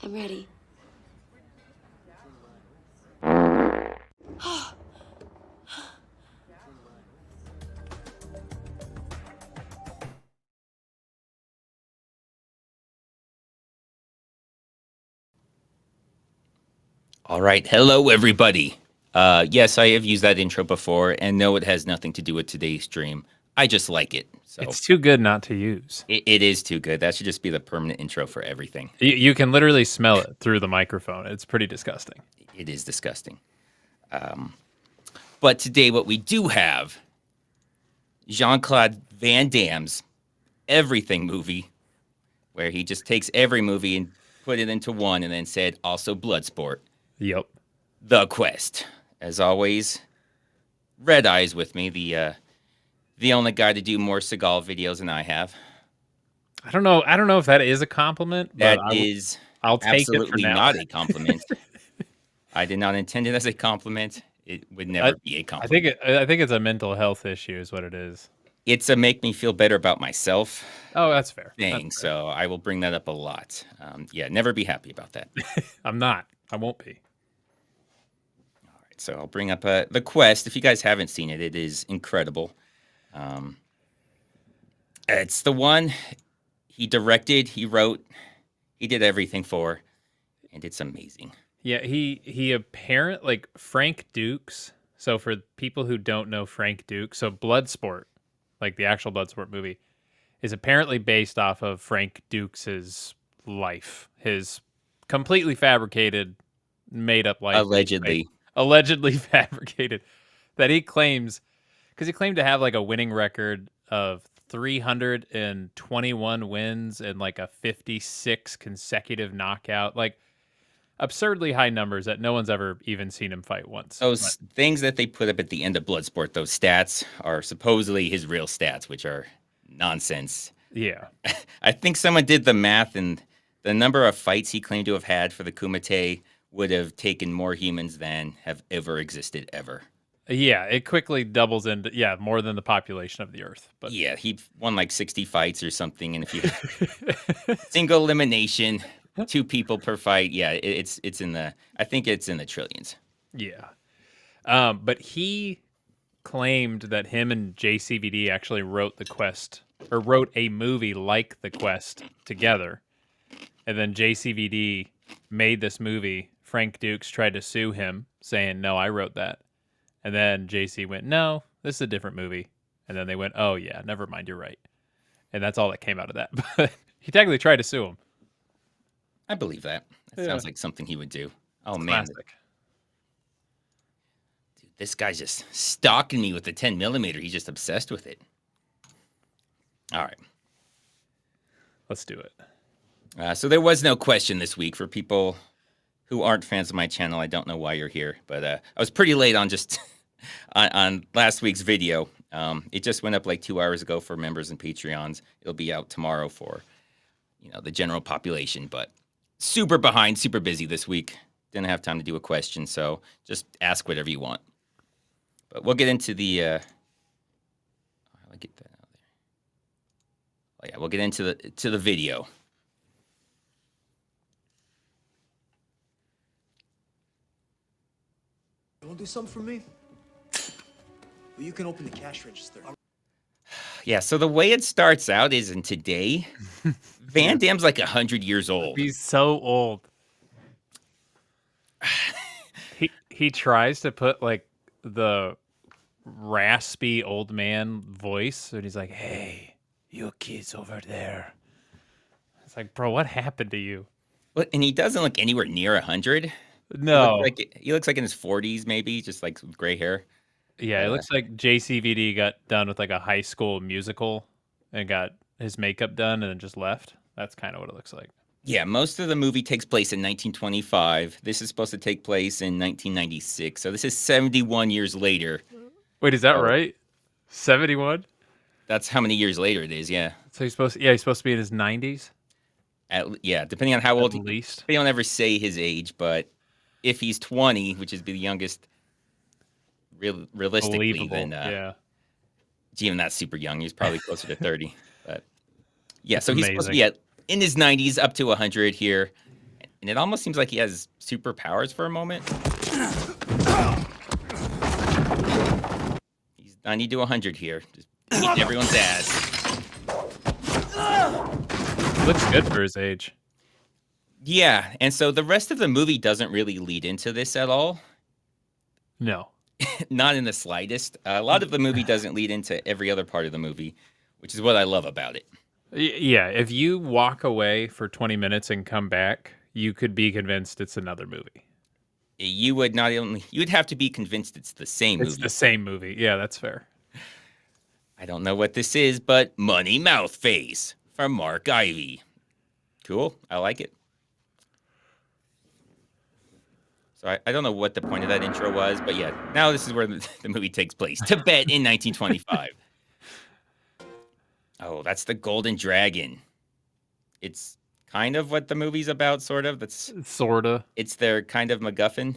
I'm ready. All right. Hello, everybody. Yes, I have used that intro before, and no, it has nothing to do with today's stream. I just like it. So It's too good not to use. it is too good. That should just be the permanent intro for everything. You can literally smell it through the microphone. It's pretty disgusting. It is disgusting. But today, what we do have, Jean-Claude Van Damme's Everything movie, where he just takes every movie and put it into one and then said, also Bloodsport. Yep. The Quest. As always, Redeye is with me, the only guy to do more Seagal videos than I have. I don't know if that is a compliment, but I'll take it for absolutely now. not a compliment. I did not intend it as a compliment. It would never be a compliment. I think it's a mental health issue is what it is. It's a make me feel better about myself Oh, that's fair. thing, That's fair. so I will bring that up a lot. Yeah, never be happy about that. I'm not. I won't be. All right, so I'll bring up The Quest. If you guys haven't seen it, it is incredible. It's the one he directed, he wrote, he did everything for, and it's amazing. Yeah, he apparent like Frank Dukes. So for people who don't know Frank Dukes, so Bloodsport, like the actual Bloodsport movie, is apparently based off of Frank Dukes's life, his completely fabricated, made up life. Allegedly fabricated, that he claims, because he claimed to have like a winning record of 321 wins and like a 56 consecutive knockout, like absurdly high numbers that no one's ever even seen him fight once. Those things that they put up at the end of Bloodsport, those stats are supposedly his real stats, which are nonsense. Yeah. I think someone did the math, and the number of fights he claimed to have had for the Kumite would have taken more humans than have ever existed ever. Yeah, it quickly doubles into more than the population of the Earth. But yeah, he won like 60 fights or something, and if you single elimination, 2 people per fight, yeah, it's in the, I think it's in the trillions. Yeah, but he claimed that him and JCVD actually wrote The Quest, or wrote a movie like The Quest together, and then JCVD made this movie. Frank Dukes tried to sue him, saying, "No, I wrote that." And then JC went, "No, this is a different movie." And then they went, "Oh, yeah, never mind, you're right." And that's all that came out of that. But he technically tried to sue him. I believe that. That sounds like something he would do. Oh, It's man. classic. Dude, this guy's just stalking me with the 10 millimeter. He's just obsessed with it. All right. Let's do it. So there was no question this week for people who aren't fans of my channel. I don't know why you're here, but I was pretty late on just on last week's video. It just went up like 2 hours ago for members and Patreons. It'll be out tomorrow for, the general population, but super behind, super busy this week. Didn't have time to do a question, so just ask whatever you want. But we'll get into the I'll get that out there. Oh yeah, we'll get into the video. You want to do something for me? Well, you can open the cash register. Yeah, so the way it starts out is in today, Van Damme's like 100 years old. He's so old. He tries to put like the raspy old man voice, and he's like, "Hey, you kids over there." It's like, bro, what happened to you? But and he doesn't look anywhere near 100. No. He looks like in his 40s, maybe, just like with gray hair. Yeah, it looks like JCVD got done with like a high school musical and got his makeup done and then just left. That's kind of what it looks like. Yeah, most of the movie takes place in 1925. This is supposed to take place in 1996. So this is 71 years later. Wait, is that right? 71? That's how many years later it is, yeah. So he's supposed to be in his 90s? Depending on how old At least. They don't ever say his age, but if he's 20, which is the youngest realistically, Believable. then even that's super young. He's probably closer to 30. But yeah, so he's supposed to be in his 90s up to 100 here. And it almost seems like he has superpowers for a moment. He's 90 to 100 here. Just beating everyone's ass. Looks good for his age. Yeah, and so the rest of the movie doesn't really lead into this at all. No. Not in the slightest. A lot of the movie doesn't lead into every other part of the movie, which is what I love about it. Yeah, if you walk away for 20 minutes and come back, you could be convinced it's another movie. You would have to be convinced it's the same movie. It's the same movie. Yeah, that's fair. I don't know what this is, but Money Mouth Face from Mark Ivy. Cool. I like it. So I don't know what the point of that intro was, but yeah, now this is where the movie takes place. Tibet in 1925. Oh, that's the Golden Dragon. It's kind of what the movie's about, sort of. Sorta. It's their kind of MacGuffin.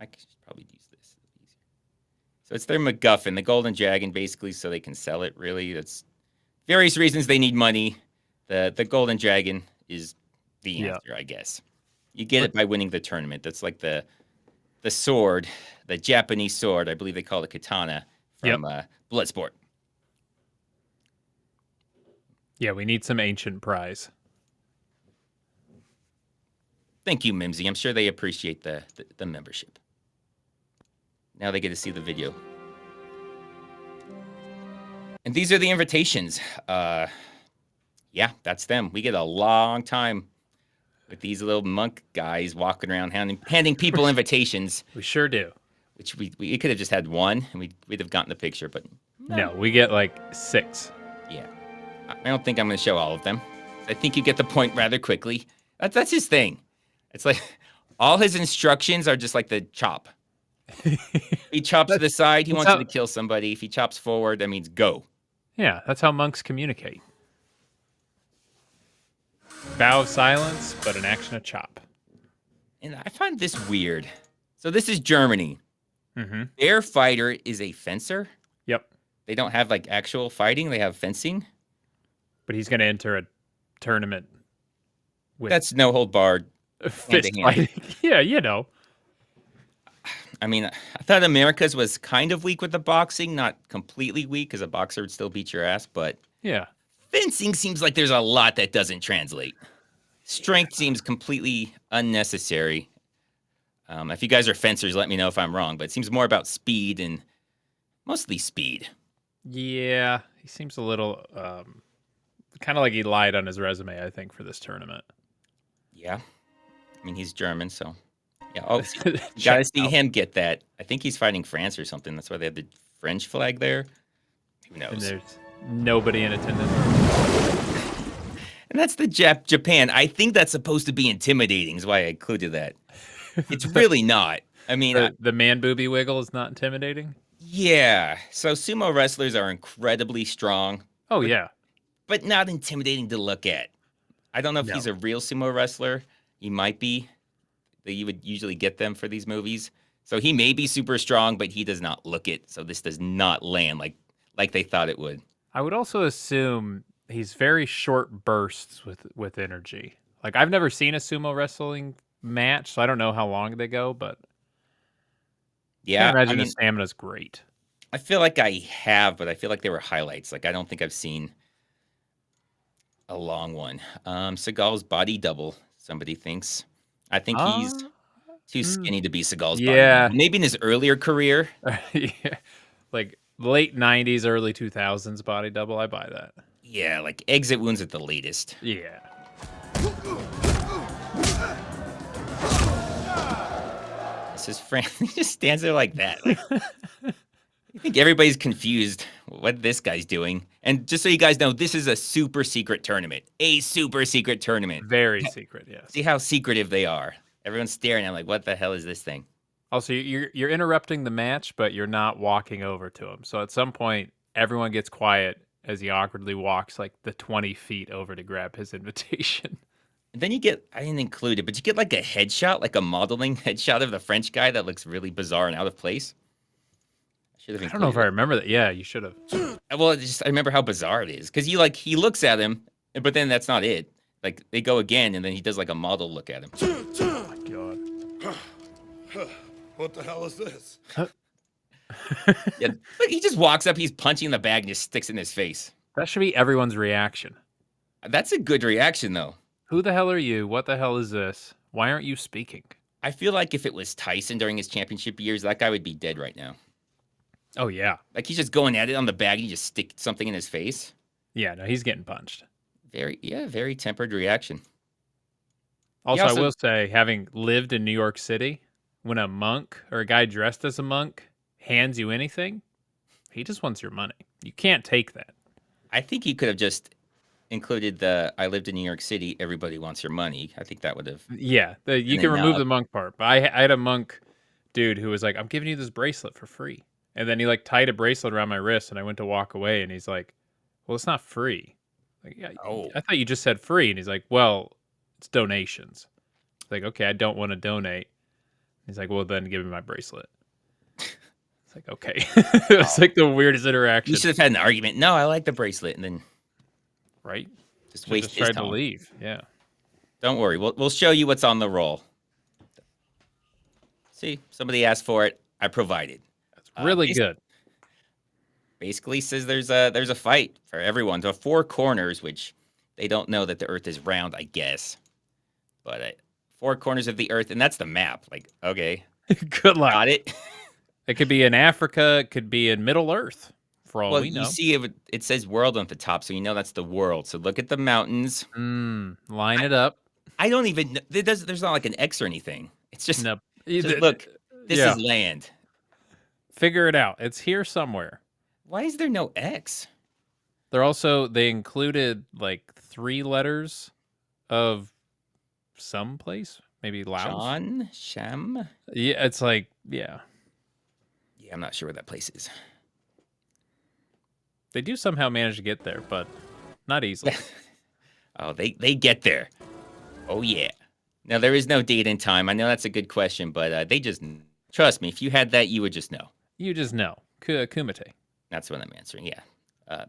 I should probably use this. So it's their MacGuffin, the Golden Dragon, basically, so they can sell it, really. That's various reasons they need money. The Golden Dragon is the answer, I guess. You get it by winning the tournament. That's like the sword, the Japanese sword. I believe they call it katana from Bloodsport. Yeah, we need some ancient prize. Thank you, Mimsy. I'm sure they appreciate the membership. Now they get to see the video. And these are the invitations. Yeah, that's them. We get a long time with these little monk guys walking around handing people invitations. We sure do. Which we could have just had one, and we'd have gotten the picture, but no, we get like 6. Yeah. I don't think I'm going to show all of them. I think you get the point rather quickly. That's his thing. It's like all his instructions are just like the chop. He chops to the side, he wants you to kill somebody. If he chops forward, that means go. Yeah, that's how monks communicate. Vow of silence, but an action of chop. And I find this weird. So this is Germany. Mm-hmm. Their fighter is a fencer. Yep. They don't have like actual fighting. They have fencing. But he's going to enter a tournament with that's no hold barred. Fist fighting. Yeah, you know. I mean, I thought America's was kind of weak with the boxing, not completely weak because a boxer would still beat your ass, but yeah. Fencing seems like there's a lot that doesn't translate. Strength seems completely unnecessary. If you guys are fencers, let me know if I'm wrong, but it seems more about speed and mostly speed. Yeah, he seems a little kind of like he lied on his resume, I think, for this tournament. Yeah. I mean, he's German, so yeah. Oh, you gotta see him get that. I think he's fighting France or something. That's why they have the French flag there. Who knows? And there's nobody in attendance. And that's the Japan. I think that's supposed to be intimidating. Is why I included that. It's really not. I mean, the man booby wiggle is not intimidating. Yeah. So sumo wrestlers are incredibly strong. Oh yeah, but not intimidating to look at. I don't know if he's a real sumo wrestler. He might be. You would usually get them for these movies. So he may be super strong, but he does not look it. So this does not land like they thought it would. I would also assume he's very short bursts with energy. Like I've never seen a sumo wrestling match, so I don't know how long they go, but yeah, I imagine his stamina's great. I feel like I have, but I feel like they were highlights. Like I don't think I've seen a long one. Seagal's body double, somebody thinks. I think he's too skinny to be Seagal's body double. Maybe in his earlier career. Yeah. Like late 90s, early 2000s body double, I buy that. Yeah, like exit wounds at the latest. Yeah. This is Frank. He just stands there like that. Like, I think everybody's confused what this guy's doing. And just so you guys know, this is a super secret tournament. A super secret tournament. Very secret, yes. See how secretive they are. Everyone's staring at him like, what the hell is this thing? Also, you're interrupting the match, but you're not walking over to him. So at some point, everyone gets quiet as he awkwardly walks like the 20 feet over to grab his invitation. And then you get, I didn't include it, but you get like a headshot, like a modeling headshot of the French guy that looks really bizarre and out of place. I don't know if I remember that. Yeah, you should have. Well, I remember how bizarre it is. Because he looks at him, but then that's not it. like they go again, and then he does like a model look at him. Oh my god. What the hell is this? Yeah, but he just walks up, he's punching the bag, and just sticks it in his face. That should be everyone's reaction. That's a good reaction, though. Who the hell are you? What the hell is this? Why aren't you speaking? I feel like if it was Tyson during his championship years, that guy would be dead right now. Oh, yeah. Like he's just going at it on the bag, and you just stick something in his face. Yeah, no, he's getting punched. Very tempered reaction. Also, also- I will say, having lived in New York City, when a monk or a guy dressed as a monk hands you anything, he just wants your money. You can't take that. I think he could have just included the "I lived in New York City, everybody wants your money." I think that would have. Yeah, you And can then, remove the monk part. But I had a monk dude who was like, "I'm giving you this bracelet for free," and then he like tied a bracelet around my wrist, and I went to walk away, and he's like, "Well, it's not free." Like, yeah, Oh. I thought you just said free, and he's like, "Well, it's donations." It's like, okay, I don't want to donate. He's like, "Well, then give me my bracelet." It's like, okay, it was like the weirdest interaction, You should have had an argument. No, I like the bracelet, and then right? just Should've waste just his tried to time. leave. Yeah. Don't worry, we'll show you what's on the roll. See, somebody asked for it. I provided. That's really basi- good. Basically says there's a fight for everyone. So 4 corners, which they don't know that the Earth is round, I guess. But 4 corners of the Earth, and that's the map. Like, okay, Good luck. got it. It could be in Africa. It could be in Middle Earth, for all Well, we know. you see it says world on the top, so you know that's the world. So look at the mountains. Line it up. I don't even. There's not like an X or anything. It's just, No, just look. This yeah. is land. Figure it out. It's here somewhere. Why is there no X? They included like 3 letters of some place, maybe Laos. John Shem. Yeah, it's like, yeah. Yeah, I'm not sure where that place is. They do somehow manage to get there, but not easily. Oh, they get there. Oh yeah. Now there is no date and time. I know that's a good question, but they just trust me. If you had that, you would just know. You just know. Kumite. That's what I'm answering. Yeah.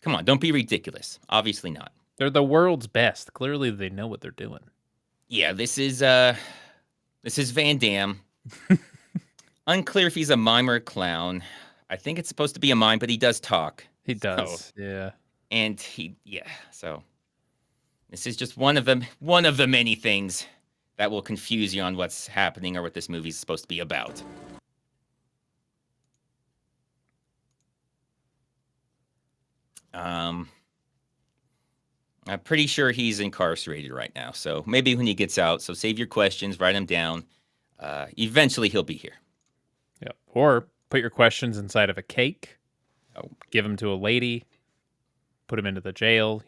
Come on, don't be ridiculous. Obviously not. They're the world's best. Clearly, they know what they're doing. Yeah, this is Van Damme. Unclear if he's a mime or a clown. I think it's supposed to be a mime, but he does talk. He does. Yeah. And so this is just one of the many things that will confuse you on what's happening or what this movie's supposed to be about. I'm pretty sure he's incarcerated right now, so maybe when he gets out, so save your questions, write them down. Eventually he'll be here. Yeah. Or put your questions inside of a cake. Oh. Give them to a lady. Put them into the jail,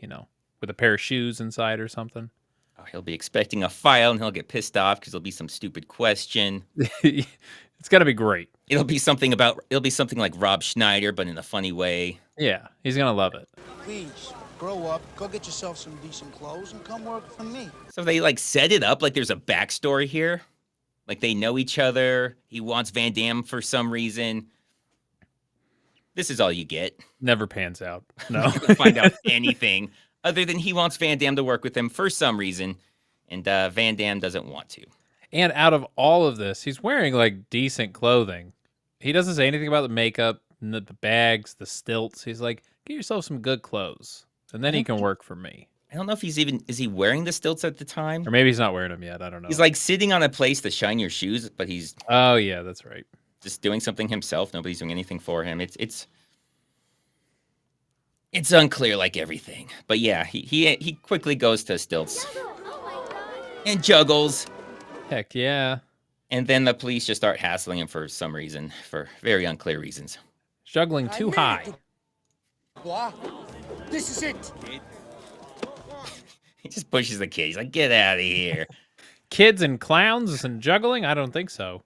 with a pair of shoes inside or something. Oh, he'll be expecting a file, and he'll get pissed off because there'll be some stupid question. It's gonna be great. It'll be something like Rob Schneider, but in a funny way. Yeah, he's gonna love it. Please, grow up, go get yourself some decent clothes, and come work for me. So they like set it up like there's a backstory here. Like they know each other. He wants Van Damme for some reason. This is all you get. Never pans out. No. You don't find out anything other than he wants Van Damme to work with him for some reason, and Van Damme doesn't want to. And out of all of this, he's wearing like decent clothing. He doesn't say anything about the makeup, the bags, the stilts. He's like, get yourself some good clothes, and then he can work for me. I don't know if is he wearing the stilts at the time? Or maybe he's not wearing them yet. I don't know. He's like sitting on a place to shine your shoes, but he's oh yeah, that's right. just doing something himself. Nobody's doing anything for him. It's unclear like everything. But yeah, he quickly goes to stilts and juggles. Heck yeah. And then the police just start hassling him for some reason, for very unclear reasons. Juggling too high. Blah. This is it. He just pushes the kid. He's like, get out of here. Kids and clowns and juggling? I don't think so.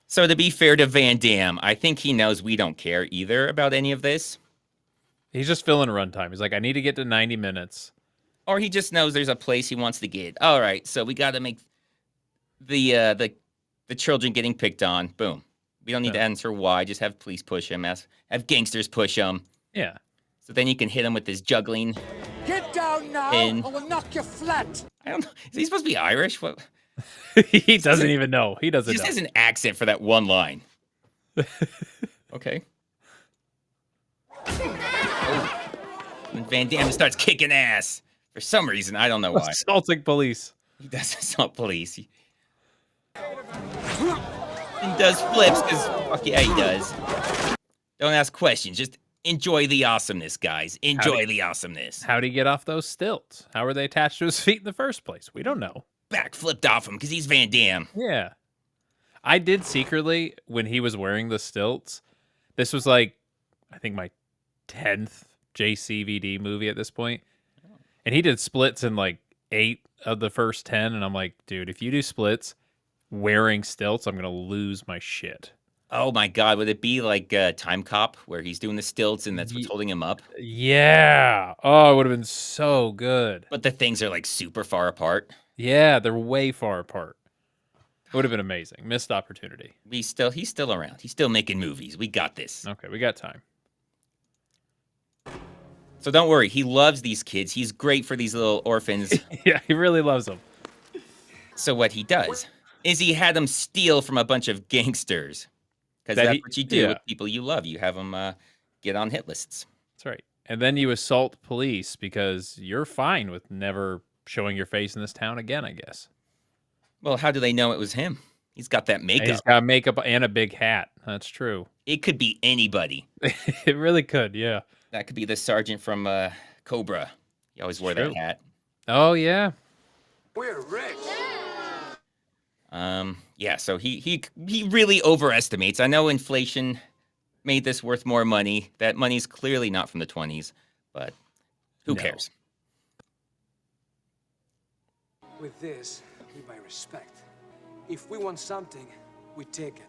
So to be fair to Van Damme, I think he knows we don't care either about any of this. He's just filling a runtime. He's like, I need to get to 90 minutes. Or he just knows there's a place he wants to get. All right, so we got to make the children getting picked on. Boom. We don't need to answer why. Just have police push him. Have gangsters push him. Yeah. So then you can hit him with this juggling. Get down. no! in I will knock you flat! I don't know. Is he supposed to be Irish? What? He doesn't even know. He He doesn't just know. has an accent for that one line. Okay. Oh. And Van Damme starts kicking ass for some reason. I don't know why. Assaulting police. He does assault police. He does flips because fuck yeah, he does. Don't ask questions. Just enjoy the awesomeness, guys. Enjoy the awesomeness. How'd he get off those stilts? How were they attached to his feet in the first place? We don't know. Backflipped off him because he's Van Damme. Yeah. I did secretly, when he was wearing the stilts, this was like, I think my 10th JCVD movie at this point. And he did splits in like 8 of the first 10. And I'm like, dude, if you do splits wearing stilts, I'm going to lose my shit. Oh my God, would it be like Time Cop where he's doing the stilts and that's what's holding him up? Yeah. Oh, it would have been so good. But the things are like super far apart. Yeah, they're way far apart. It would have been amazing. Missed opportunity. He's still around. He's still making movies. We got this. Okay, we got time. So don't worry. He loves these kids. He's great for these little orphans. Yeah, he really loves them. So what he does is he had them steal from a bunch of gangsters. Because that's what you do with people you love. You have them get on hit lists. That's right. And then you assault police because you're fine with never showing your face in this town again, I guess. Well, how do they know it was him? He's got that makeup. And he's got makeup and a big hat. That's true. It could be anybody. It really could, yeah. That could be the sergeant from Cobra. He always wore that hat. Oh, yeah. We're rich. Yeah, so he really overestimates. I know inflation made this worth more money. That money's clearly not from the 20s, but who cares? With this, we buy respect. If we want something, we take it.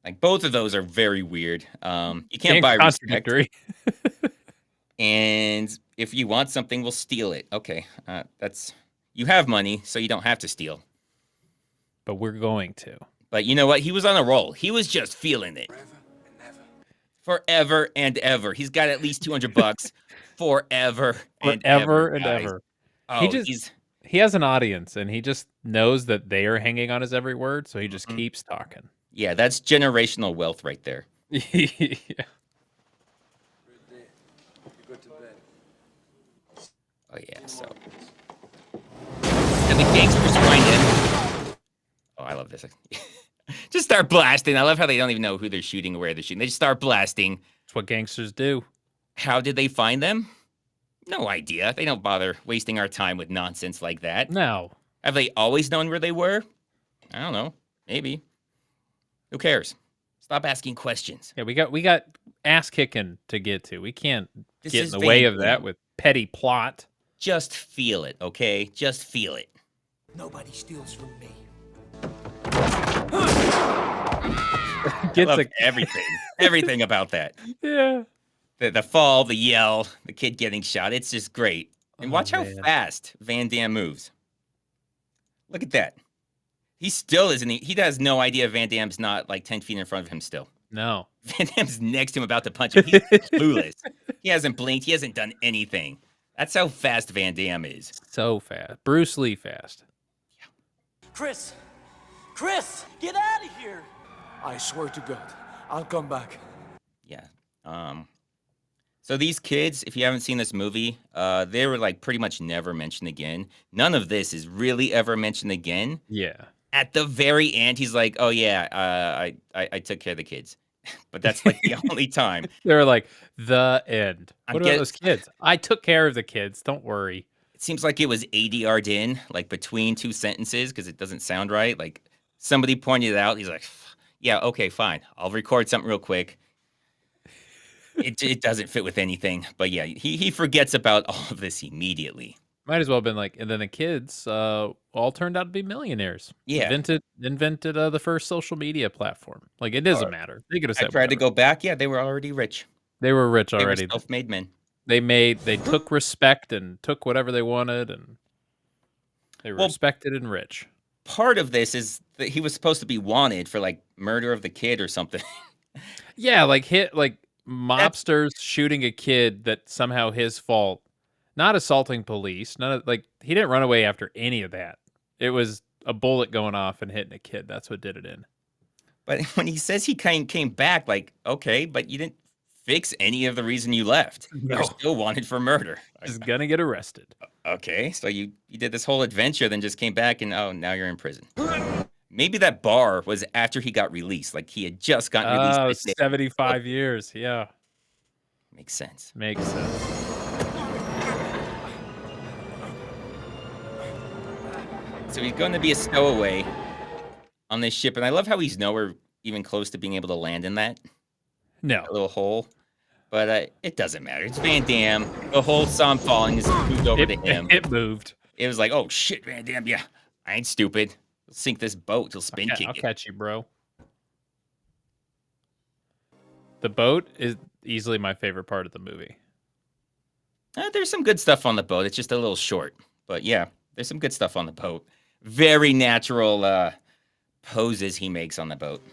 Like both of those are very weird. You can't buy respect. And if you want something, we'll steal it. Okay, you have money, so you don't have to steal. But we're going to. But you know what? He was on a roll. He was just feeling it. Forever and ever. He's got at least $200 forever and ever. Oh, he has an audience, and he just knows that they are hanging on his every word, so he just keeps talking. Yeah, that's generational wealth right there. Yeah. Oh yeah, so. And the gangsters find him. Oh, I love this. Just start blasting. I love how they don't even know who they're shooting or where they're shooting. They just start blasting. That's what gangsters do. How did they find them? No idea. They don't bother wasting our time with nonsense like that. No. Have they always known where they were? I don't know. Maybe. Who cares? Stop asking questions. Yeah, we got ass kicking to get to. We can't This get is in the way Van of that Damme. with petty plot. Just feel it, okay? Just feel it. Nobody steals from me. I love everything. Everything about that. Yeah. The fall, the yell, the kid getting shot. It's just great. And watch how fast Van Damme moves. Look at that. He still isn't. He has no idea Van Damme's not like 10 feet in front of him still. No. Van Damme's next to him about to punch him. He's clueless. He hasn't blinked. He hasn't done anything. That's how fast Van Damme is. So fast. Bruce Lee fast. Chris! Chris! Get out of here! I swear to God, I'll come back. Yeah. So these kids, if you haven't seen this movie, they were like pretty much never mentioned again. None of this is really ever mentioned again. Yeah. At the very end, he's like, "Oh yeah, I took care of the kids," but that's like the only time. They're like the end. What I'm about those kids? I took care of the kids. Don't worry. It seems like it was ADR'd in, like between two sentences, because it doesn't sound right. Like somebody pointed it out. He's like, "Yeah, okay, fine. I'll record something real quick." It doesn't fit with anything, but yeah, he forgets about all of this immediately. Might as well have been like, and then the kids all turned out to be millionaires. Yeah. Invented the first social media platform. Like, it doesn't matter. They could have I said tried to whatever. go back. Yeah, they were already rich. They were rich They were already. self-made men. They took respect and took whatever they wanted, and they were respected and rich. Part of this is that he was supposed to be wanted for like murder of the kid or something. Yeah, like mobsters shooting a kid that somehow his fault not assaulting police. None of like he didn't run away after any of that. It was a bullet going off and hitting a kid. That's what did it in. But when he says he came back, like, okay, but you didn't fix any of the reason you left. No. You're still wanted for murder. He's gonna get arrested. Okay, so you did this whole adventure, then just came back, and oh, now you're in prison. Maybe that bar was after he got released. Like he had just gotten released. Oh, that day. 75 years. Yeah. Makes sense. Makes sense. So he's going to be a stowaway on this ship, and I love how he's nowhere even close to being able to land in that No. little hole. But it doesn't matter. It's Van Damme. The whole saw him falling is moved over to him. It moved. It was like, oh shit, Van Damme. Yeah, I ain't stupid. We'll sink this boat. He'll spin kick I'll it. catch you, bro. The boat is easily my favorite part of the movie. There's some good stuff on the boat. It's just a little short. But yeah, there's some good stuff on the boat. Very natural poses he makes on the boat.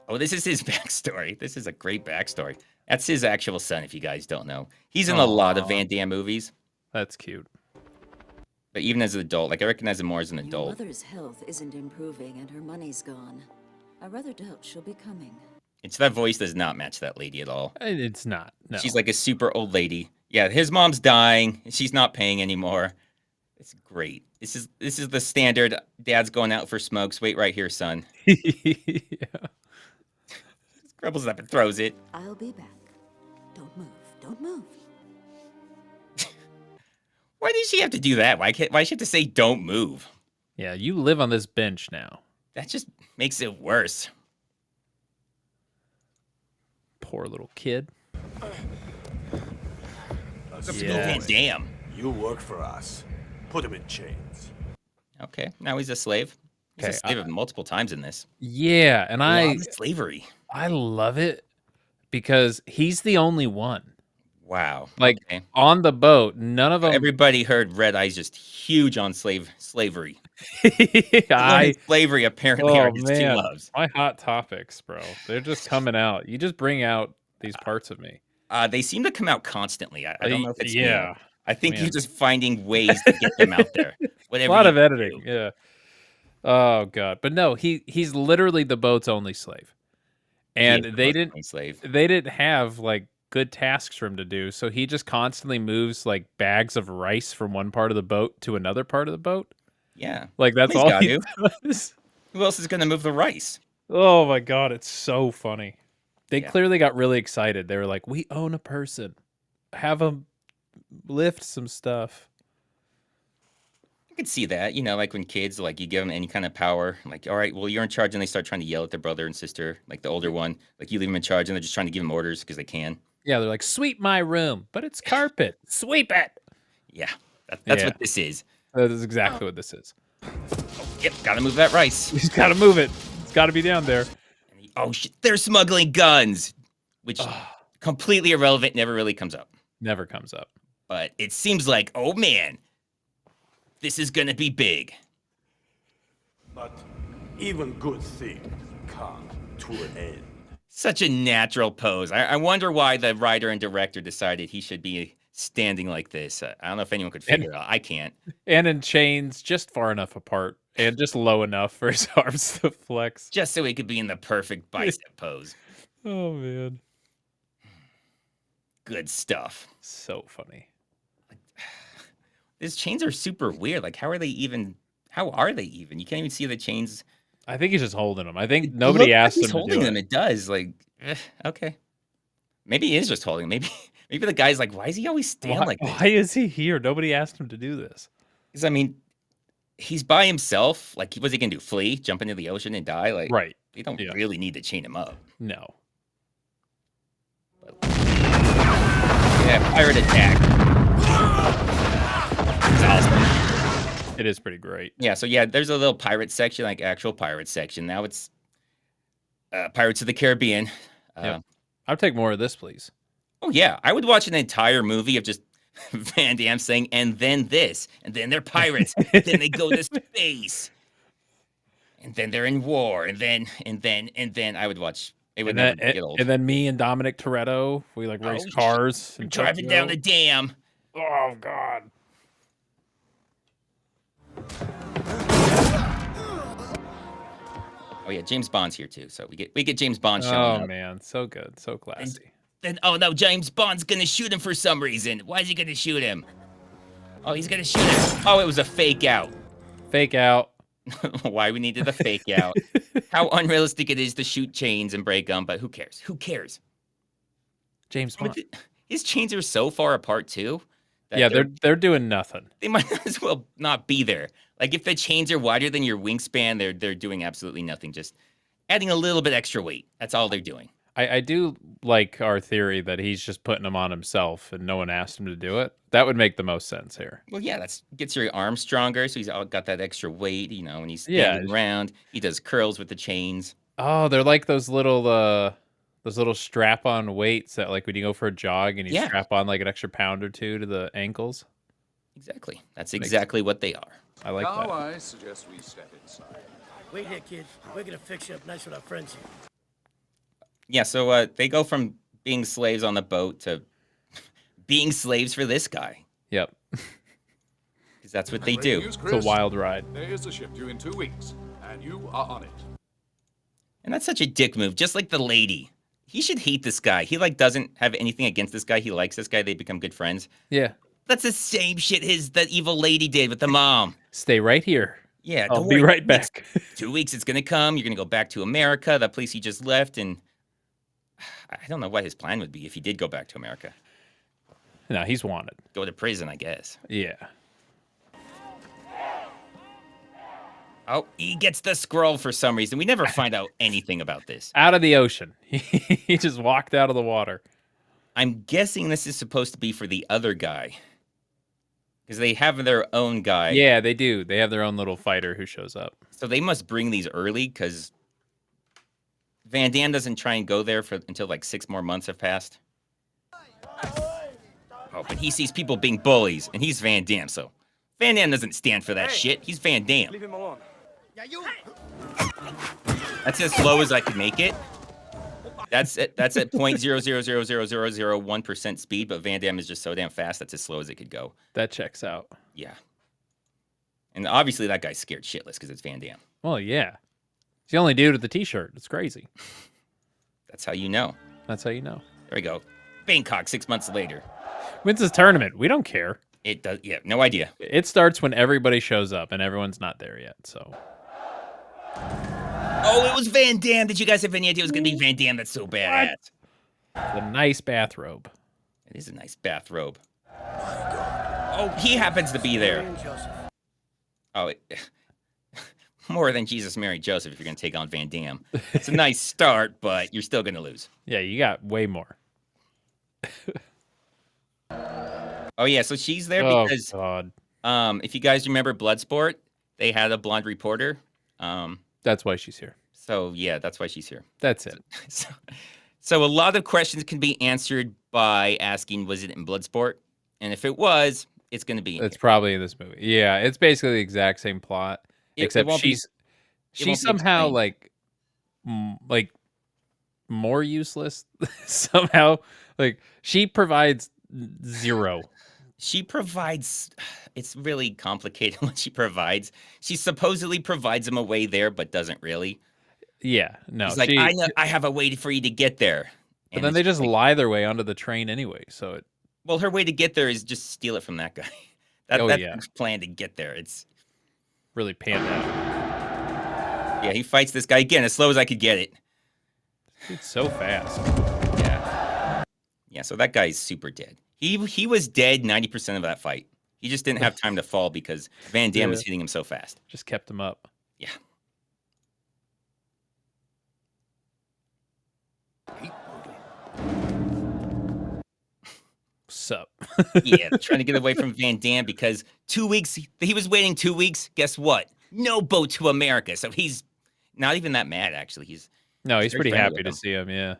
Oh, this is his backstory. This is a great backstory. That's his actual son, if you guys don't know. He's in a lot of Van Damme movies. That's cute. But even as an adult, like I recognize him more as an Your adult. mother's health isn't improving and her money's gone. I rather doubt she'll be coming. It's that voice does not match that lady at all. It's not. No. She's like a super old lady. Yeah, his mom's dying. She's not paying anymore. It's great. This is the standard. Dad's going out for smokes. Wait right here, son. Yeah. Scribbles up and throws it. I'll be back. Don't move. Don't move. Why does she have to do that? Why does she have to say don't move? Yeah, you live on this bench now. That just makes it worse. Poor little kid. Yeah. Damn. You work for us. Put him in chains. Okay, now he's a slave. He's a Okay, slave multiple times in this. Yeah, and Slavery. I love it because he's the only one. Wow. Like okay. on the boat, none of them. Everybody heard Redeye's just huge on slavery. Slavery apparently are his two loves. My hot topics, bro. They're just coming out. You just bring out these parts of me. They seem to come out constantly. I don't know if it's yeah. new. I think you're just finding ways to get them out there. A lot of editing. Yeah. Oh god. But no, he's literally the boat's only slave. And they didn't have like good tasks for him to do, so he just constantly moves like bags of rice from one part of the boat to another part of the boat. Yeah. Like that's all he does. Who else is going to move the rice? Oh my god, it's so funny. They clearly got really excited. They were like, "We own a person. Have him lift some stuff." I could see that, like when kids, like you give them any kind of power, like, all right, well, you're in charge, and they start trying to yell at their brother and sister, like the older one, like you leave them in charge, and they're just trying to give them orders because they can. Yeah, they're like, sweep my room, but it's carpet. Sweep it. Yeah, that's what this is. That is exactly what this is. Yep, gotta move that rice. He's gotta move it. It's gotta be down there. Oh, shit, they're smuggling guns, which completely irrelevant, never really comes up. Never comes up. But it seems like, oh man, this is gonna be big. But even good things come to an end. Such a natural pose. I wonder why the writer and director decided he should be standing like this. I don't know if anyone could figure it out. I can't. And in chains, just far enough apart and just low enough for his arms to flex. Just so he could be in the perfect bicep pose. Oh, man. Good stuff. So funny. These chains are super weird. Like, how are they even? You can't even see the chains. I think he's just holding them. I think nobody asked him to do holding them. It does. Like, okay. Maybe he is just holding. Maybe the guy's like, why is he always standing like this? Why is he here? Nobody asked him to do this. Because, I mean, he's by himself. Like, what's he going to do? Flee? Jump into the ocean and die? Like, right. They don't really need to chain him up. No. But, yeah, pirate attack. It's awesome. It is pretty great. Yeah, so there's a little pirate section, like actual pirate section. Now it's Pirates of the Caribbean. I'll take more of this, please. Oh, yeah. I would watch an entire movie of just Van Damme saying, and then this, and then they're pirates, then they go to space, and then they're in war, and then I would watch. It would never get old. And then me and Dominic Toretto, we like race cars. And driving down the dam. Oh God. Oh yeah, James Bond's here too. So we get James Bond showing Oh up. man, so good, so classy. Then oh no, James Bond's gonna shoot him for some reason. Why is he gonna shoot him? Oh, he's gonna shoot him. Oh, it was a fake out. Fake out. Why we needed the fake out. How unrealistic it is to shoot chains and break them, but who cares? Who cares? James Bond. His chains are so far apart too. That Yeah, they're doing nothing. they might as well not be there. Like if the chains are wider than your wingspan, they're doing absolutely nothing. Just adding a little bit extra weight. That's all they're doing. I do like our theory that he's just putting them on himself and no one asked him to do it. That would make the most sense here. Well, yeah, that's gets your arms stronger, so he's all got that extra weight, and he's Yeah. standing around. He does curls with the chains. Oh, they're like those little strap-on weights that like when you go for a jog and you Yeah. strap on like an extra pound or two to the ankles. Exactly. That's exactly what they are. I like that. I suggest we step inside. Wait here, kid. We're gonna fix you up nice with our friends here. Yeah, so they go from being slaves on the boat to being slaves for this guy. Yep. Because that's what they Breaking do. news, It's Chris. a wild ride. There is a ship due in 2 weeks, and you are on it. And that's such a dick move, just like the lady. He should hate this guy. He doesn't have anything against this guy. He likes this guy. They become good friends. Yeah. That's the same shit that evil lady did with the mom. Stay right here. Yeah, I'll don't be worry. right back. 2 weeks, it's gonna come. You're gonna go back to America, that place he just left, and I don't know what his plan would be if he did go back to America. No, he's wanted. Go to prison, I guess. Yeah. Oh, he gets the scroll for some reason. We never find out anything about this. Out of the ocean. He just walked out of the water. I'm guessing this is supposed to be for the other guy. Because they have their own guy. Yeah, they do. They have their own little fighter who shows up. So they must bring these early because Van Damme doesn't try and go there until like 6 more months have passed. Oh, but he sees people being bullies, and he's Van Damme, so Van Damme doesn't stand for that shit. He's Van Damme. Leave him alone. That's as slow as I can make it. That's at 0.0000001% speed, but Van Damme is just so damn fast. That's as slow as it could go. That checks out. Yeah. And obviously that guy's scared shitless because it's Van Damme. Well, yeah. He's the only dude with the t-shirt. It's crazy. That's how you know. That's how you know. There we go. Bangkok 6 months later. Wins his tournament. We don't care. It does. Yeah, no idea. It starts when everybody shows up, and everyone's not there yet. So. Oh, it was Van Damme. Did you guys have any idea it was going to be Van Damme? That's so bad. The nice bathrobe. It is a nice bathrobe. Oh, he happens to be there. Oh, more than Jesus, Mary, Joseph if you're going to take on Van Damme. It's a nice start, but you're still going to lose. Yeah, you got way more. Oh, yeah, so she's there Oh, because God. If you guys remember Bloodsport, they had a blonde reporter. That's why she's here. So, yeah, that's why she's here. That's it. So a lot of questions can be answered by asking, was it in Bloodsport? And if it was, it's going to be in It's here. probably in this movie. Yeah, it's basically the exact same plot, It except won't be- she's won't be somehow explained. like more useless somehow. Like she provides zero. She provides, it's really complicated what she provides. She supposedly provides him a way there, but doesn't really. Yeah, no. She's like, I know, I have a way for you to get there. But then they just lie their way onto the train anyway. So it. Well, her way to get there is just steal it from that guy. That's Yeah. his plan to get there. It's really panned out. Yeah, he fights this guy again as slow as I could get it. It's so fast. Yeah, so that guy's super dead. He was dead 90% of that fight. He just didn't have time to fall because Van Damme was hitting him so fast. Just kept him up. Yeah. Sup? Yeah, trying to get away from Van Damme because 2 weeks, he was waiting 2 weeks. Guess what? No boat to America. So he's not even that mad, actually. He's pretty friendly happy with to him. see him, yeah.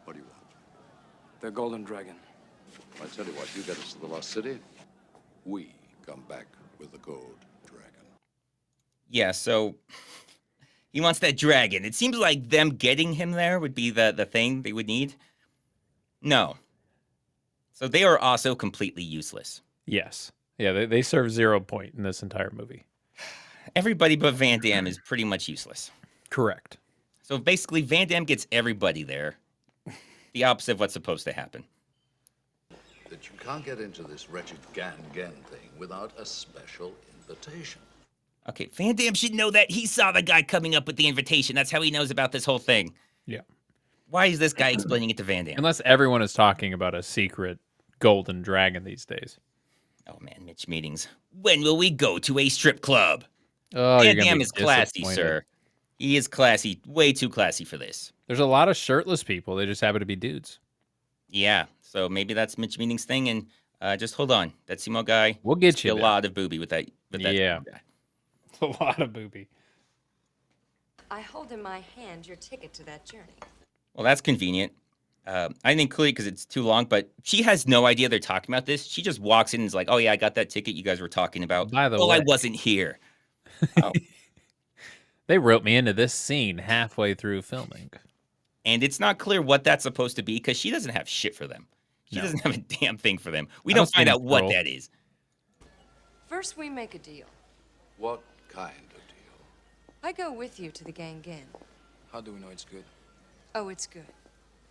What do you want? The Golden Dragon. I tell you what, you get us to the Lost City, we come back with the Gold Dragon. Yeah, so he wants that dragon. It seems like them getting him there would be the thing they would need. No. So they are also completely useless. Yes. Yeah, they serve 0 point in this entire movie. Everybody but Van Damme is pretty much useless. Correct. So basically, Van Damme gets everybody there. The opposite of what's supposed to happen. That you can't get into this wretched gang thing without a special invitation. Okay, Van Damme should know that. He saw the guy coming up with the invitation. That's how he knows about this whole thing. Yeah. Why is this guy explaining it to Van Damme? Unless everyone is talking about a secret golden dragon these days. Oh man, Mitch meetings. When will we go to a strip club? Oh, Van you're gonna Damme be is classy, disappointed. sir. He is classy, way too classy for this. There's a lot of shirtless people. They just happen to be dudes. Yeah, so maybe that's Mitch meetings thing. And just hold on, that Simo guy. We'll get must you be a there. lot of booby with that. Yeah. guy. A lot of booby. I hold in my hand your ticket to that journey. Well, that's convenient. I didn't include it because it's too long, but she has no idea they're talking about this. She just walks in and is like, "Oh yeah, I got that ticket you guys were talking about." By the well, way, I wasn't here. Oh. They wrote me into this scene halfway through filming. And it's not clear what that's supposed to be because she doesn't have shit for them. She No. doesn't have a damn thing for them. We I don't don't see find any out what role. that is. First, we make a deal. What kind of deal? I go with you to the Gangan. How do we know it's good? Oh, it's good.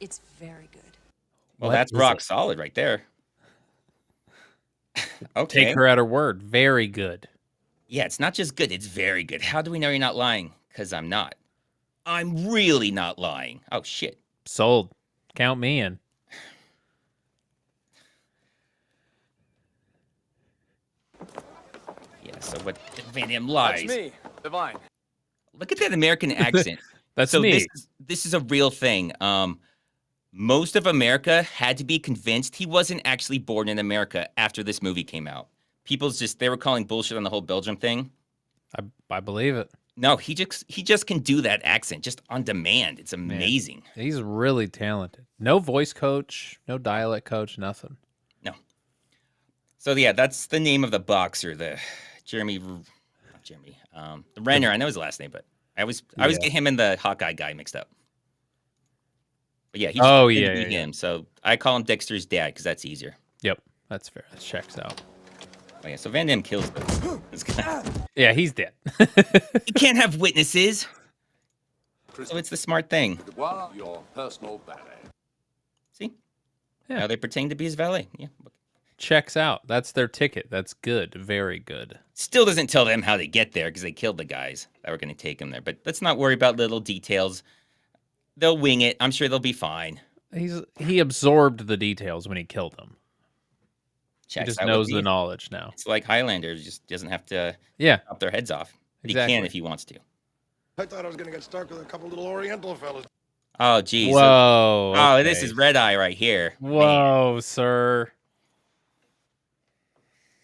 It's very good. Well, What that's is rock it? solid right there. Okay. Take her at her word. Very good. Yeah, it's not just good, it's very good. How do we know you're not lying? Because I'm not. I'm really not lying. Oh, shit. Sold. Count me in. Yeah, so what Van Damme lies. That's me, Devine. Look at that American accent. That's so me. This is a real thing. Most of America had to be convinced he wasn't actually born in America after this movie came out. They were calling bullshit on the whole Belgium thing. I believe it. No, he just can do that accent just on demand. It's amazing. He's really talented. No voice coach, no dialect coach, nothing. No. So yeah, that's the name of the boxer, the Renner. I know his last name, but I always get him and the Hawkeye guy mixed up. But yeah, he's him. So I call him Dexter's dad because that's easier. Yep, that's fair. That checks out. Oh yeah, so Van Damme kills this guy. Yeah, he's dead. You can't have witnesses. So it's the smart thing. Well, your personal valet. See? Yeah. Now they pretend to be his valet. Yeah. Checks out. That's their ticket. That's good. Very good. Still doesn't tell them how they get there because they killed the guys that were going to take them there. But let's not worry about little details. They'll wing it. I'm sure they'll be fine. He absorbed the details when he killed them. Checks he just out knows with the me. knowledge now. It's like Highlander. He just doesn't have to chop their heads off. Exactly. He can if he wants to. I thought I was gonna get stuck with a couple little Oriental fellas. Oh, geez. Whoa. Oh, this is Redeye right here. Whoa, Man. sir.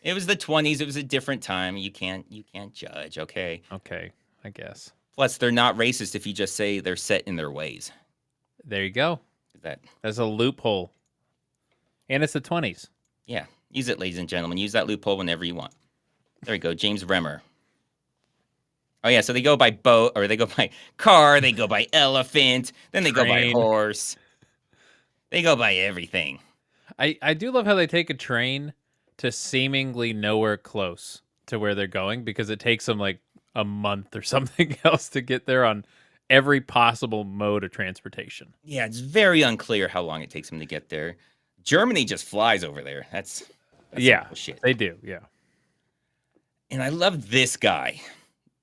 It was the 20s. It was a different time. You can't judge, okay? Okay, I guess. Plus, they're not racist if you just say they're set in their ways. There you go. That's a loophole. And it's the 20s. Yeah. Use it, ladies and gentlemen. Use that loophole whenever you want. There we go. James Remmer. Oh, yeah. So they go by boat, or they go by car. They go by elephant. Then they go by horse. They go by everything. I do love how they take a train to seemingly nowhere close to where they're going because it takes them like a month or something else to get there on every possible mode of transportation. Yeah, it's very unclear how long it takes them to get there. Germany just flies over there. That's yeah, shit. They do, yeah. And I love this guy.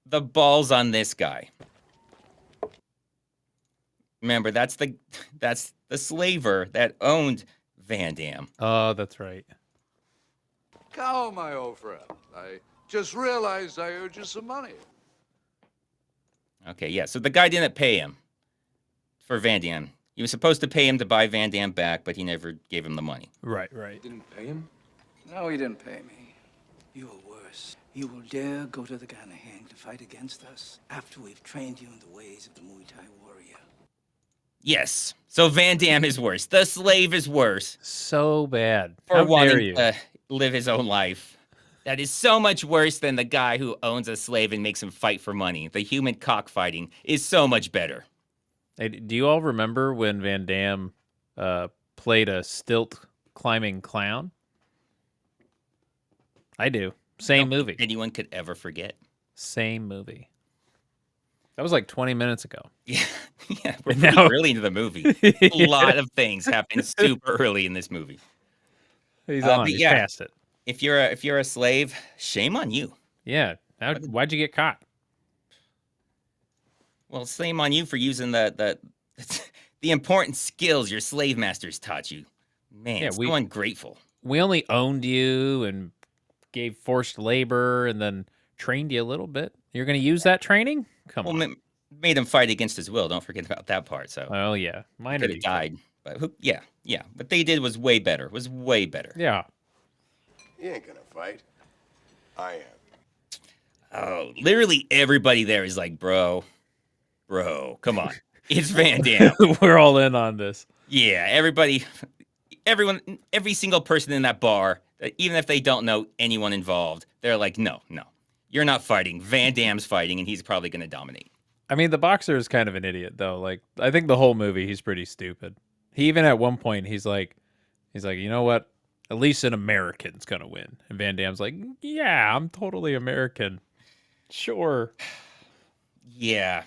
The balls on this guy. Remember, that's the slaver that owned Van Damme. Oh, that's right. Cow, my old friend. I just realized I owed you some money. Okay, yeah. So the guy didn't pay him for Van Damme. He was supposed to pay him to buy Van Damme back, but he never gave him the money. Right. Didn't pay him? No, he didn't pay me. You are worse. You will dare go to the Ganahang to fight against us after we've trained you in the ways of the Muay Thai warrior. Yes. So Van Damme is worse. The slave is worse. So bad. For How dare wanting you? to live his own life. That is so much worse than the guy who owns a slave and makes him fight for money. The human cockfighting is so much better. Hey, do you all remember when Van Damme played a stilt climbing clown? I do. Same movie. Anyone could ever forget. Same movie. That was like 20 minutes ago. Yeah, yeah. We're And pretty now- early into the movie. A lot of things happen super early in this movie. He's on. But He's yeah, past it. if you're a slave, shame on you. Yeah. Why'd you get caught? Well, shame on you for using the important skills your slave masters taught you. Man, Yeah, so ungrateful. We only owned you and gave forced labor and then trained you a little bit. You're going to use that training? Come on. Made him fight against his will. Don't forget about that part. So, Oh, yeah. Minor could have died. But yeah. What they did was way better. Yeah. He ain't gonna fight. I am. Oh, literally everybody there is like, bro, come on. It's Van Damme. We're all in on this. Yeah, everyone, every single person in that bar, even if they don't know anyone involved, they're like, no, you're not fighting. Van Damme's fighting, and he's probably going to dominate. I mean, the boxer is kind of an idiot, though. Like, I think the whole movie, he's pretty stupid. He even at one point, he's like, you know what? At least an American's gonna win. And Van Damme's like, yeah, I'm totally American. Sure. Yeah.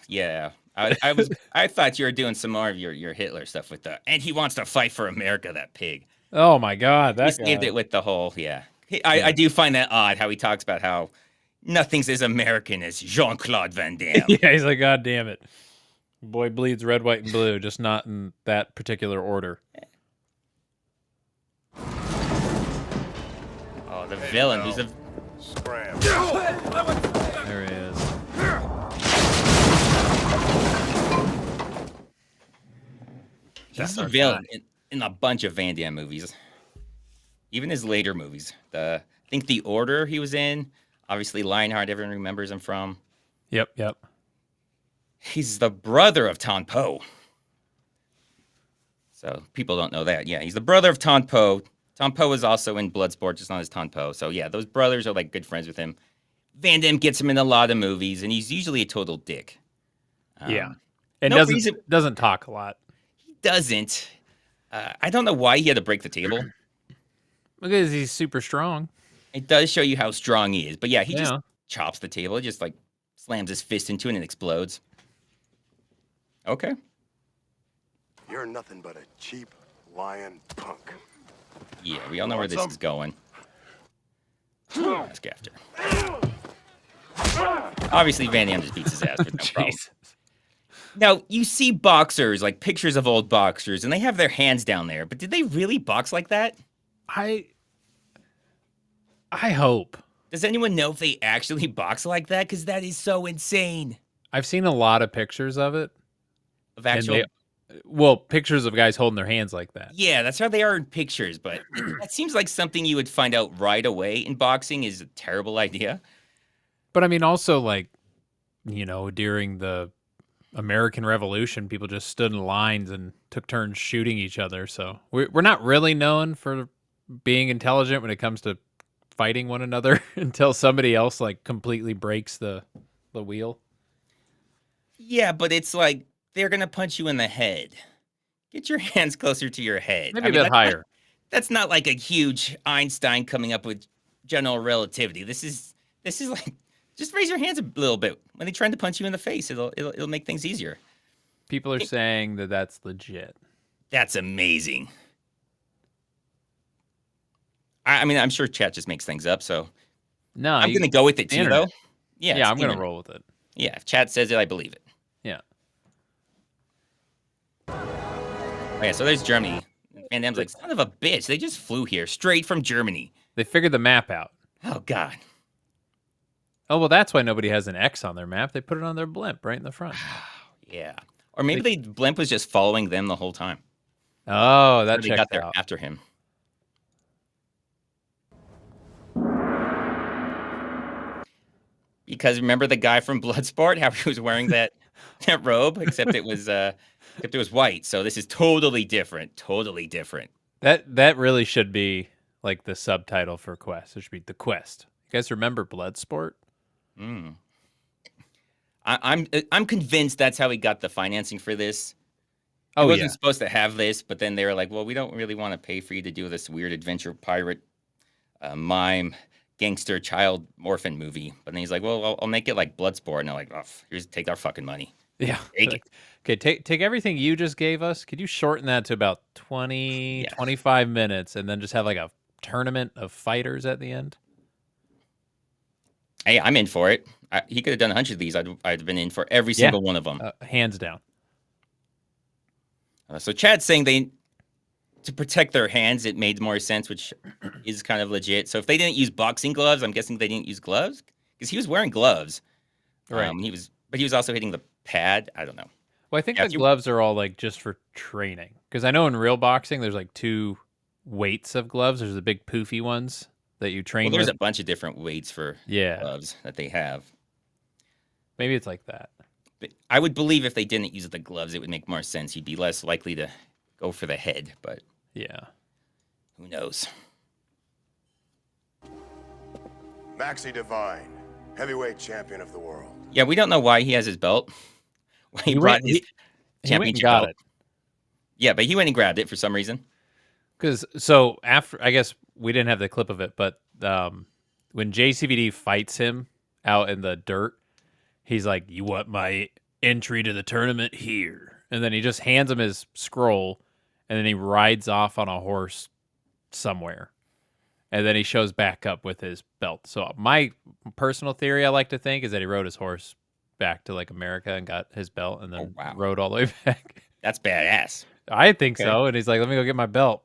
I thought you were doing some more of your Hitler stuff with that. And he wants to fight for America, that pig. Oh my God, He that saved guy. it with the whole, yeah. I do find that odd how he talks about how nothing's as American as Jean-Claude Van Damme. Yeah, he's like, God damn it. Boy bleeds red, white, and blue, just not in that particular order. Oh, the villain. Who's the... Scram. There he is. He's the villain in a bunch of Van Damme movies. Even his later movies. I think The Order he was in. Obviously, Lionheart, everyone remembers him from. Yep. He's the brother of Ton Po. So people don't know that. Yeah, he's the brother of Ton Po. Ton Po is also in Bloodsport, just not as Ton Po. So yeah, those brothers are like good friends with him. Van Damme gets him in a lot of movies, and he's usually a total dick. Yeah. And no doesn't talk a lot. He doesn't. I don't know why he had to break the table. Because he's super strong. It does show you how strong he is. But yeah, he just chops the table. He just like slams his fist into it and explodes. Okay. You're nothing but a cheap lion punk. Yeah, we all know where this is going. Ask after. Obviously, Van Damme just beats his ass with no problem. Now, you see boxers, like pictures of old boxers, and they have their hands down there. But did they really box like that? I hope. Does anyone know if they actually box like that? Because that is so insane. I've seen a lot of pictures of it. Of actual... pictures of guys holding their hands like that. Yeah, that's how they are in pictures. But that seems like something you would find out right away in boxing is a terrible idea. But I mean, also, like, during the American Revolution, people just stood in lines and took turns shooting each other. So we're not really known for being intelligent when it comes to fighting one another until somebody else like completely breaks the wheel. Yeah, but it's like they're gonna punch you in the head. Get your hands closer to your head. Maybe a bit higher. That's not like a huge Einstein coming up with general relativity. This is like just raise your hands a little bit when they're trying to punch you in the face. It'll make things easier. People are saying that that's legit. That's amazing. I mean, I'm sure chat just makes things up, so no, I'm going to go with it too, though. Yeah, I'm going to roll with it. Yeah, if chat says it, I believe it. Yeah. Oh, yeah, so there's Germany. Van Damme's like, son of a bitch, they just flew here straight from Germany. They figured the map out. Oh, God. Oh, well, that's why nobody has an X on their map. They put it on their blimp right in the front. Yeah. Or maybe the blimp was just following them the whole time. Oh, that they checks got there out. after him. Because remember the guy from Bloodsport, how he was wearing that robe, except it was white. So this is totally different. Totally different. That really should be like the subtitle for Quest. It should be The Quest. You guys remember Bloodsport? I'm convinced that's how he got the financing for this. He Oh, wasn't yeah. supposed to have this, but then they were like, well, we don't really want to pay for you to do this weird adventure pirate mime gangster child orphan movie. But then he's like, well, I'll make it like Bloodsport. And they're like, oh, take our fucking money. Yeah. Take it. Okay, take everything you just gave us. Could you shorten that to about 20, 25 minutes and then just have like a tournament of fighters at the end? Hey, I'm in for it. He could have done 100 of these. I'd have been in for every single one of them. Hands down. So Chad's saying to protect their hands, it made more sense, which is kind of legit. So if they didn't use boxing gloves, I'm guessing they didn't use gloves because he was wearing gloves. Right. But he was also hitting the pad. I don't know. Well, I think the gloves are all like just for training because I know in real boxing there's like 2 weights of gloves. There's the big poofy ones that you train There's with. a bunch of different weights for gloves that they have. Maybe it's like that. But I would believe if they didn't use the gloves, it would make more sense. You'd be less likely to go for the head, but yeah, who knows? Maxie Devine, heavyweight champion of the world. Yeah, we don't know why he has his belt. Why he brought his championship belt. Yeah, but he went and grabbed it for some reason. So after, I guess we didn't have the clip of it, but when JCVD fights him out in the dirt, he's like, "You want my entry to the tournament here?" And then he just hands him his scroll, and then he rides off on a horse somewhere. And then he shows back up with his belt. So my personal theory, I like to think, is that he rode his horse back to like America and got his belt and then rode all the way back. That's badass. I think so. And he's like, "Let me go get my belt."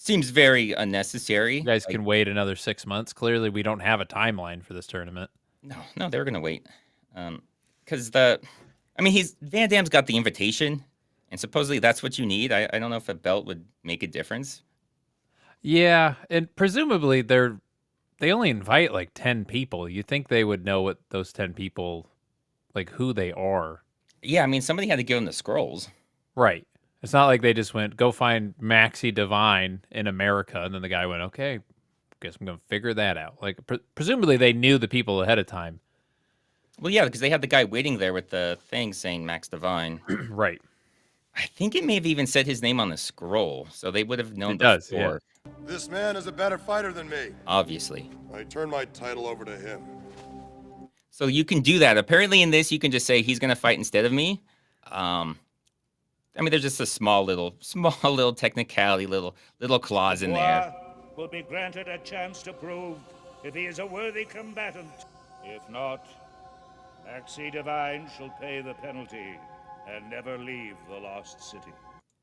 Seems very unnecessary. You guys can wait another 6 months. Clearly, we don't have a timeline for this tournament. No, they were going to wait. Because Van Damme's got the invitation, and supposedly that's what you need. I don't know if a belt would make a difference. Yeah, and presumably they only invite like 10 people. You think they would know what those 10 people, like who they are. Yeah, somebody had to give them the scrolls. Right. It's not like they just went, go find Maxie Devine in America, and then the guy went, okay, guess I'm going to figure that out. Like, presumably they knew the people ahead of time. Well, yeah, because they had the guy waiting there with the thing saying Max Devine. Right. I think it may have even said his name on the scroll, so they would have known before. Yeah. This man is a better fighter than me. Obviously. I turn my title over to him. So you can do that. Apparently in this, you can just say he's going to fight instead of me. There's just a small little technicality, little clause in there. Will be granted a chance to prove if he is a worthy combatant. If not, Maxie Devine shall pay the penalty and never leave the lost city.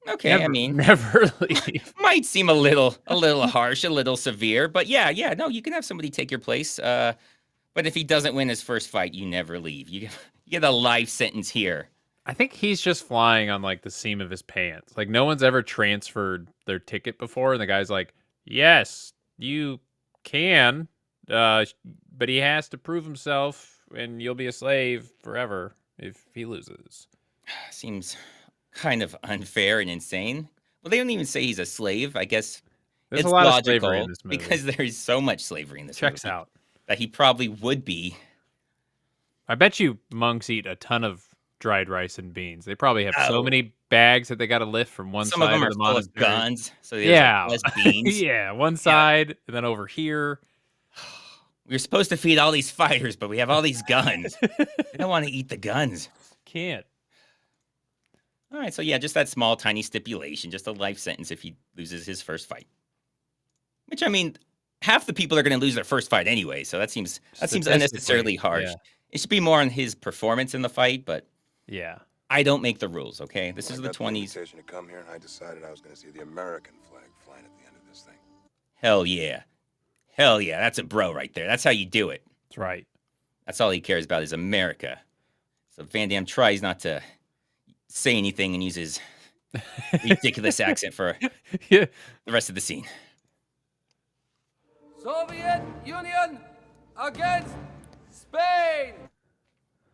Okay, never leave. Might seem a little harsh, a little severe, but yeah, no, you can have somebody take your place. But if he doesn't win his first fight, you never leave. You get a life sentence here. I think he's just flying on like the seam of his pants. Like no one's ever transferred their ticket before, and the guy's like, "Yes, you can, but he has to prove himself, and you'll be a slave forever if he loses." Seems kind of unfair and insane. Well, they don't even say he's a slave. I guess there's it's a lot logical of slavery in this movie because there's so much slavery in this movie. Checks out. That he probably would be. I bet you monks eat a ton of dried rice and beans. They probably have so many bags that they got to lift from one Some side of them of are the full of monastery. guns. So yeah, less beans. yeah, one side and then over here. We're supposed to feed all these fighters, but we have all these guns. I don't want to eat the guns. Can't. All right, so yeah, just that small, tiny stipulation, just a life sentence if he loses his first fight. Which half the people are going to lose their first fight anyway, so that seems unnecessarily harsh. Yeah. It should be more on his performance in the fight, but yeah, I don't make the rules. Okay, this is the I got 20s. the invitation to come here, and I decided I was going to see the American flag flying at the end of this thing. Hell yeah, that's a bro right there. That's how you do it. That's right. That's all he cares about is America. So Van Damme tries not to say anything and use his ridiculous accent for the rest of the scene. Soviet Union against Spain.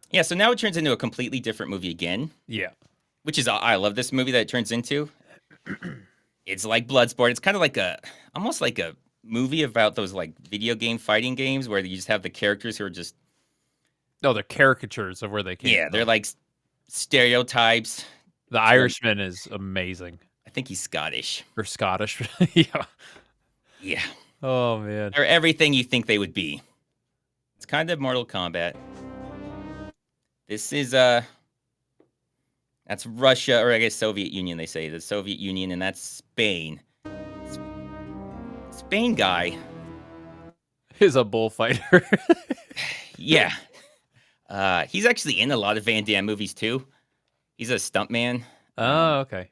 Yeah, so now it turns into a completely different movie again. Yeah. Which is, I love this movie that it turns into. It's like Bloodsport. It's kind of like almost like a movie about those like video game fighting games where you just have the characters who are just... No, they're caricatures of where they came from. They're like stereotypes, The Irishman is amazing. I think he's Scottish. Or Scottish. Yeah. Yeah. Oh, man. They're everything you think they would be. It's kind of Mortal Kombat. This is, that's Russia, or I guess Soviet Union, they say. The Soviet Union, and that's Spain. Spain guy is a bullfighter. Yeah. He's actually in a lot of Van Damme movies, too. He's a stuntman. Oh, okay.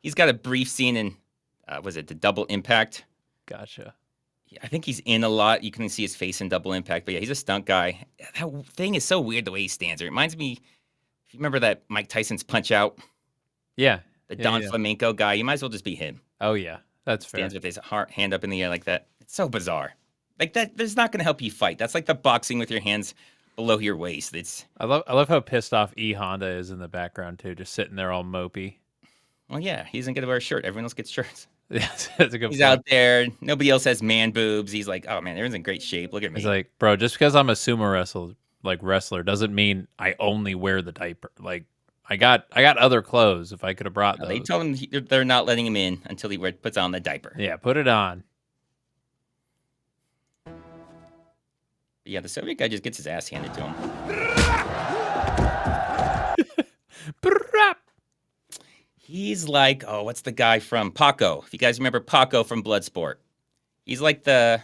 He's got a brief scene in, was it The Double Impact? Gotcha. I think he's in a lot. You can see his face in Double Impact. But yeah, he's a stunt guy. That thing is so weird the way he stands. It reminds me, if you remember that Mike Tyson's Punch-Out? Yeah. The Don Flamenco guy. You might as well just be him. Oh, yeah. That's fair. Stands with his hand up in the air like that. It's so bizarre. Like that, that's not going to help you fight. That's like the boxing with your hands below your waist. It's. I love how pissed off E Honda is in the background too, just sitting there all mopey. Well, yeah, he isn't going to wear a shirt. Everyone else gets shirts. Yes, that's a good. He's point. out there. Nobody else has man boobs. He's like, oh man, everyone's in great shape. Look at me. He's like, bro, just because I'm a sumo wrestler doesn't mean I only wear the diaper. Like, I got other clothes. If I could have brought those. They told him they're not letting him in until he puts on the diaper. Yeah, put it on. Yeah, the Soviet guy just gets his ass handed to him. He's like, oh, what's the guy from Paco? If you guys remember Paco from Bloodsport. He's like I don't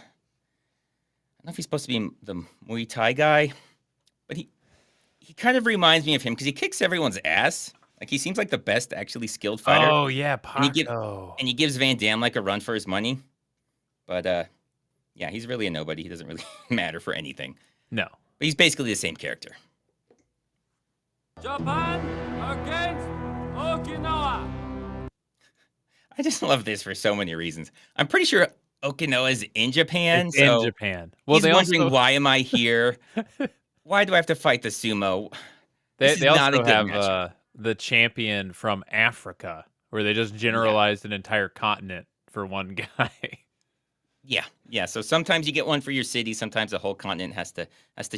know if he's supposed to be the Muay Thai guy, but he kind of reminds me of him because he kicks everyone's ass. Like, he seems like the best actually skilled fighter. Oh, yeah, Paco. And he gives Van Damme like a run for his money. But, yeah, he's really a nobody. He doesn't really matter for anything. No. But he's basically the same character. Japan against Okinawa. I just love this for so many reasons. I'm pretty sure Okinawa's in Japan. It's so in Japan. Well, he's wondering, why am I here? Why do I have to fight the sumo? They also have the champion from Africa, where they just generalized an entire continent for one guy. Yeah. So sometimes you get one for your city. Sometimes the whole continent has to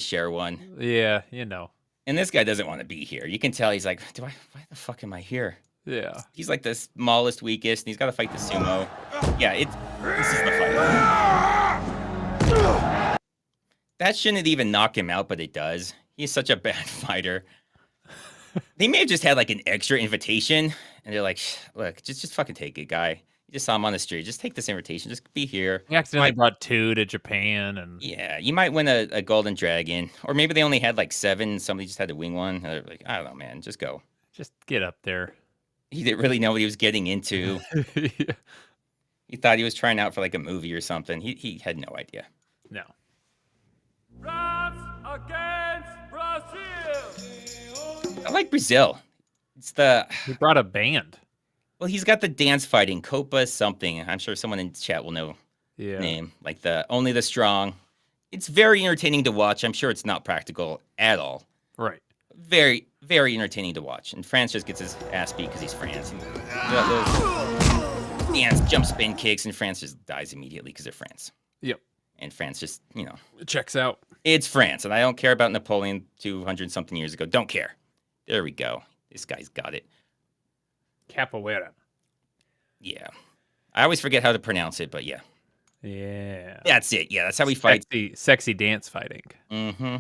share one. Yeah, you know. And this guy doesn't want to be here. You can tell he's like, why the fuck am I here? Yeah. He's like the smallest, weakest, and he's got to fight the sumo. Yeah, this is the fight. That shouldn't even knock him out, but it does. He's such a bad fighter. They may have just had like an extra invitation, and they're like, look, just fucking take it, guy. You just saw him on the street. Just take this invitation. Just be here. He accidentally brought 2 to Japan. And yeah, you might win a golden dragon. Or maybe they only had like 7. Somebody just had to win one. They're like, I don't know, man. Just go. Just get up there. He didn't really know what he was getting into. Yeah. He thought he was trying out for like a movie or something. He had no idea. No. France against Brazil. I like Brazil. He brought a band. Well, he's got the dance fighting, Copa something. I'm sure someone in chat will know the name. Like Only the Strong. It's very entertaining to watch. I'm sure it's not practical at all. Right. Very, very entertaining to watch. And France just gets his ass beat because he's France. Dance, jump, spin kicks, and France just dies immediately because they're France. Yep. And France just, It checks out. It's France, and I don't care about Napoleon 200-something years ago. Don't care. There we go. This guy's got it. Capoeira. Yeah. I always forget how to pronounce it, but yeah. Yeah. That's it. Yeah, that's how we fight. Sexy dance fighting. Mm-hmm.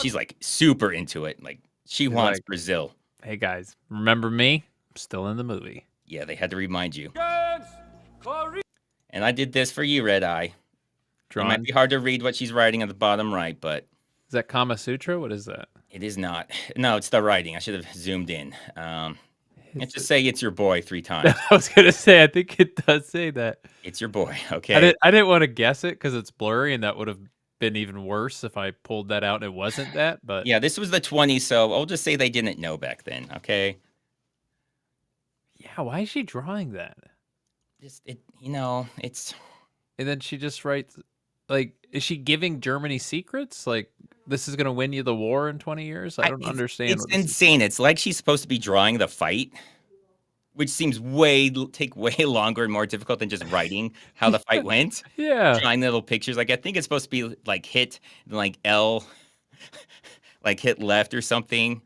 She's like super into it. Like, she wants like, Brazil. Hey guys, remember me? I'm still in the movie. Yeah, they had to remind you. And I did this for you, Redeye. It might be hard to read what she's writing at the bottom right, but... Is that Kama Sutra? What is that? It is not. No, it's the writing. I should have zoomed in. Let's just say it's your boy 3 times. I was going to say, I think it does say that. It's your boy, okay? I didn't want to guess it because it's blurry, and that would have been even worse if I pulled that out and it wasn't that. But yeah, this was the 20s, so I'll just say they didn't know back then, okay? Yeah, why is she drawing that? Just it's... And then she just writes, like, is she giving Germany secrets? Like, this is going to win you the war in 20 years? I don't understand. It's insane. It's like she's supposed to be drawing the fight, which seems take way longer and more difficult than just writing how the fight went. Yeah. Drawing little pictures. Like, I think it's supposed to be like hit, like L, like hit left or something.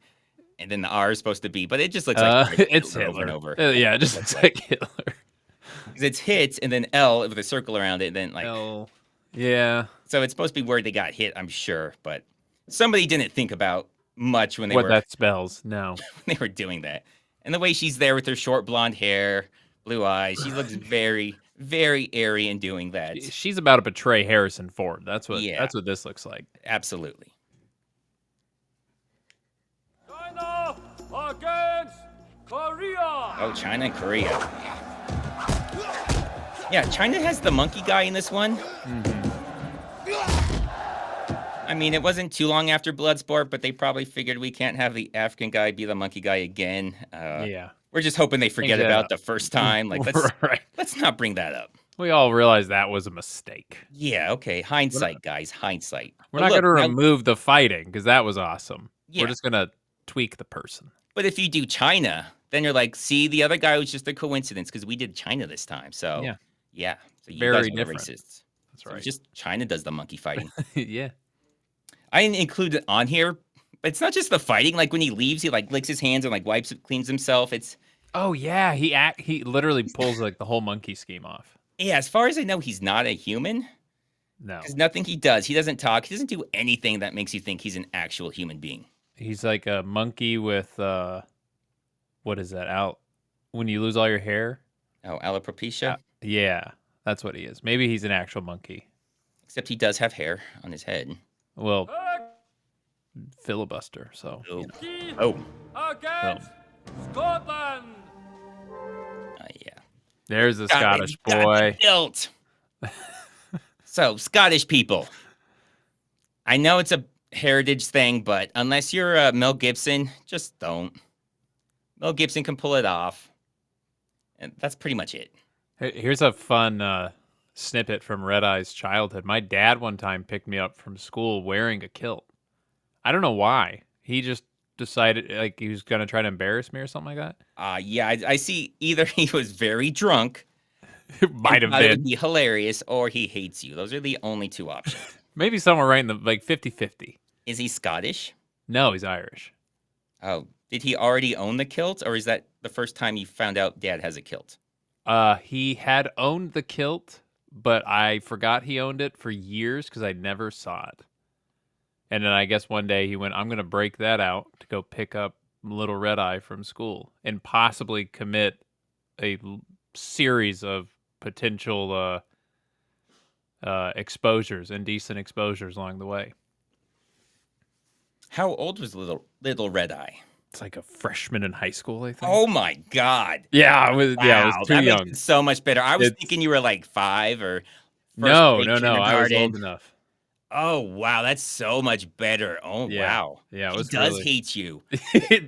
And then the R is supposed to be, but it just looks like it's Hitler Hitler. over and over. Yeah, it just looks like Hitler. Because it's hits and then L with a circle around it, and then like L. Yeah. So it's supposed to be where they got hit, I'm sure, but somebody didn't think about much when they What were that spells? No. when they were doing that. And the way she's there with her short blonde hair, blue eyes, she looks very, very airy in doing that. She's about to betray Harrison Ford. That's what. Yeah. That's what this looks like. Absolutely. China against Korea. Oh, China and Korea. Yeah, China has the monkey guy in this one. I mean, it wasn't too long after Bloodsport, but they probably figured we can't have the African guy be the monkey guy again. Yeah. We're just hoping they forget about the first time. Like, let's not bring that up. We all realize that was a mistake. Yeah, okay. Hindsight, guys. Hindsight. We're not going to remove the fighting because that was awesome. Yeah. We're just going to tweak the person. But if you do China, then you're like, see, the other guy was just a coincidence because we did China this time. So, yeah. So you Very guys are different. Racists. That's right. Just China does the monkey fighting. Yeah. I didn't include it on here, but it's not just the fighting. Like when he leaves, he like licks his hands and like wipes it, cleans himself. It's yeah, he literally pulls like the whole monkey scheme off. Yeah, as far as I know, he's not a human. No. Because nothing he does, he doesn't talk, he doesn't do anything that makes you think he's an actual human being. He's like a monkey with what is that? When you lose all your hair? Oh, alopecia? Yeah, that's what he is. Maybe he's an actual monkey. Except he does have hair on his head. Well, filibuster, so. Against Scotland. Yeah. There's a Scottish boy. Built. So, Scottish people. I know it's a heritage thing, but unless you're Mel Gibson, just don't. Mel Gibson can pull it off. And that's pretty much it. Here's a fun snippet from Redeye's childhood. My dad one time picked me up from school wearing a kilt. I don't know why. He just decided like he was going to try to embarrass me or something like that. Yeah, I see either he was very drunk. Might have been. It would be hilarious, or he hates you. Those are the only two options. Maybe somewhere right in the 50-50. Is he Scottish? No, he's Irish. Oh, did he already own the kilt, or is that the first time you found out Dad has a kilt? He had owned the kilt, but I forgot he owned it for years because I never saw it. And then I guess one day he went, I'm going to break that out to go pick up little Redeye from school and possibly commit a series of potential exposures, indecent exposures along the way. How old was little Redeye? It's like a freshman in high school, I think. Oh my God! Yeah, I was too that young. Makes it so much better. I was thinking you were like 5 or no. I was old enough. Oh wow, that's so much better. Oh wow, yeah, he does hate you.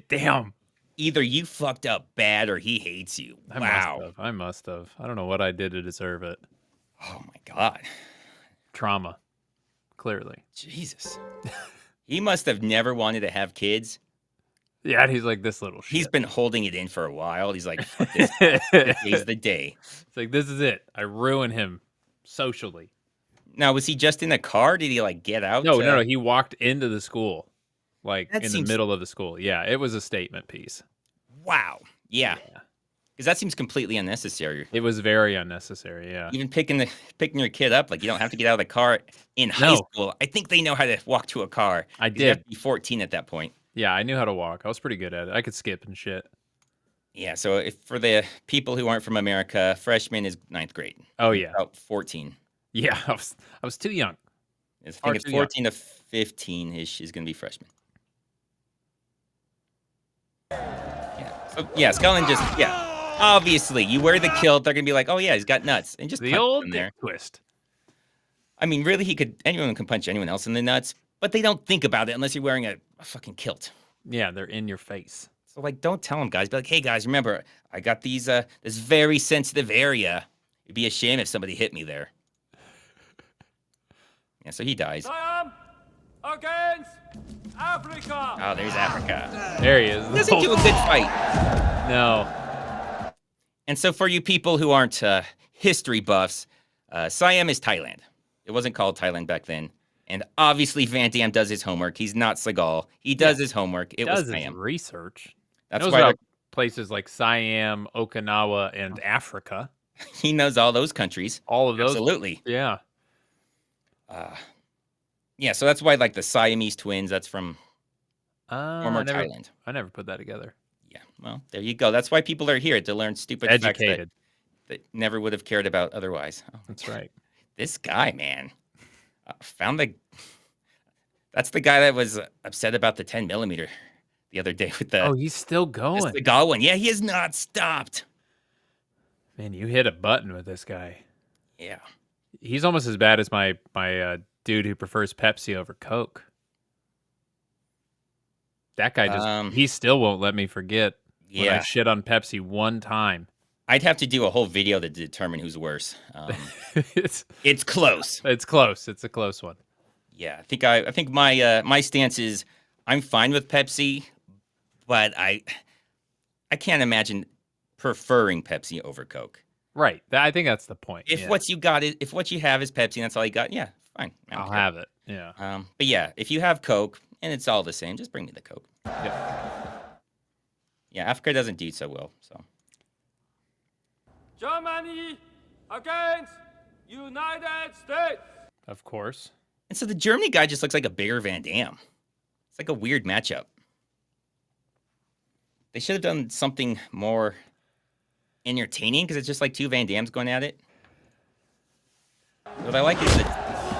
Damn. Either you fucked up bad or he hates you. I must have. I don't know what I did to deserve it. Oh my God. Trauma. Clearly. Jesus. He must have never wanted to have kids. Yeah, and he's like this little shit. He's been holding it in for a while. He's like, fuck this. Today's the day. It's like, this is it. I ruin him socially. Now, was he just in the car? Did he like get out? No. He walked into the school. Like That in seems- the middle of the school. Yeah, it was a statement piece. Wow. Yeah. Because that seems completely unnecessary. It was very unnecessary, yeah. Even picking your kid up, like you don't have to get out of the car in high school. I think they know how to walk to a car. I 'Cause you have did. to be 14 at that point. Yeah, I knew how to walk. I was pretty good at it. I could skip and shit. Yeah, so if for the people who aren't from America, freshman is 9th grade. Oh yeah. About 14. Yeah, I was too young. I think it's 14 to 15-ish is going to be freshman. Yeah. So, yeah, Scotland just, obviously, you wear the kilt, they're going to be like, oh, yeah, he's got nuts. And just The punch old him there. twist. I mean, really, anyone can punch anyone else in the nuts, but they don't think about it unless you're wearing a fucking kilt. Yeah, they're in your face. So, like, don't tell them, guys. Be like, hey, guys, remember, I got these, this very sensitive area. It'd be a shame if somebody hit me there. Yeah, so he dies. Damme against Africa. Oh, there's Africa. There he is. He doesn't do a good fight. No. And so for you people who aren't history buffs, Siam is Thailand. It wasn't called Thailand back then. And obviously Van Damme does his homework. He's not Seagal. He does his homework. It does was his Siam. research. That's Knows why about places like Siam, Okinawa, and Africa. he knows all those countries. All of those. Absolutely. Yeah. Yeah, so that's why like the Siamese twins, that's from former I Thailand. never put that together. Yeah, well, there you go. That's why people are here, to learn stupid facts Educated. that never would have cared about otherwise. Oh, That's right. this guy, man. That's the guy that was upset about the 10 millimeter the other day with the Oh, he's still going. Seagal one. Yeah, he has not stopped. Man, you hit a button with this guy. Yeah. He's almost as bad as my dude who prefers Pepsi over Coke. That guy just he still won't let me forget when I shit on Pepsi one time. I'd have to do a whole video to determine who's worse. It's close. It's close. It's a close one. Yeah, I think my stance is I'm fine with Pepsi, but I can't imagine preferring Pepsi over Coke. Right. I think that's the point. If what you have is Pepsi and that's all you got, yeah, fine. I'll have it. Yeah. But yeah, if you have Coke and it's all the same, just bring me the Coke. Yeah. Yeah, Africa doesn't do so well, so. Germany against United States. Of course. And so the Germany guy just looks like a bigger Van Damme. It's like a weird matchup. They should have done something more entertaining because it's just like two Van Dammes going at it. What I like is that,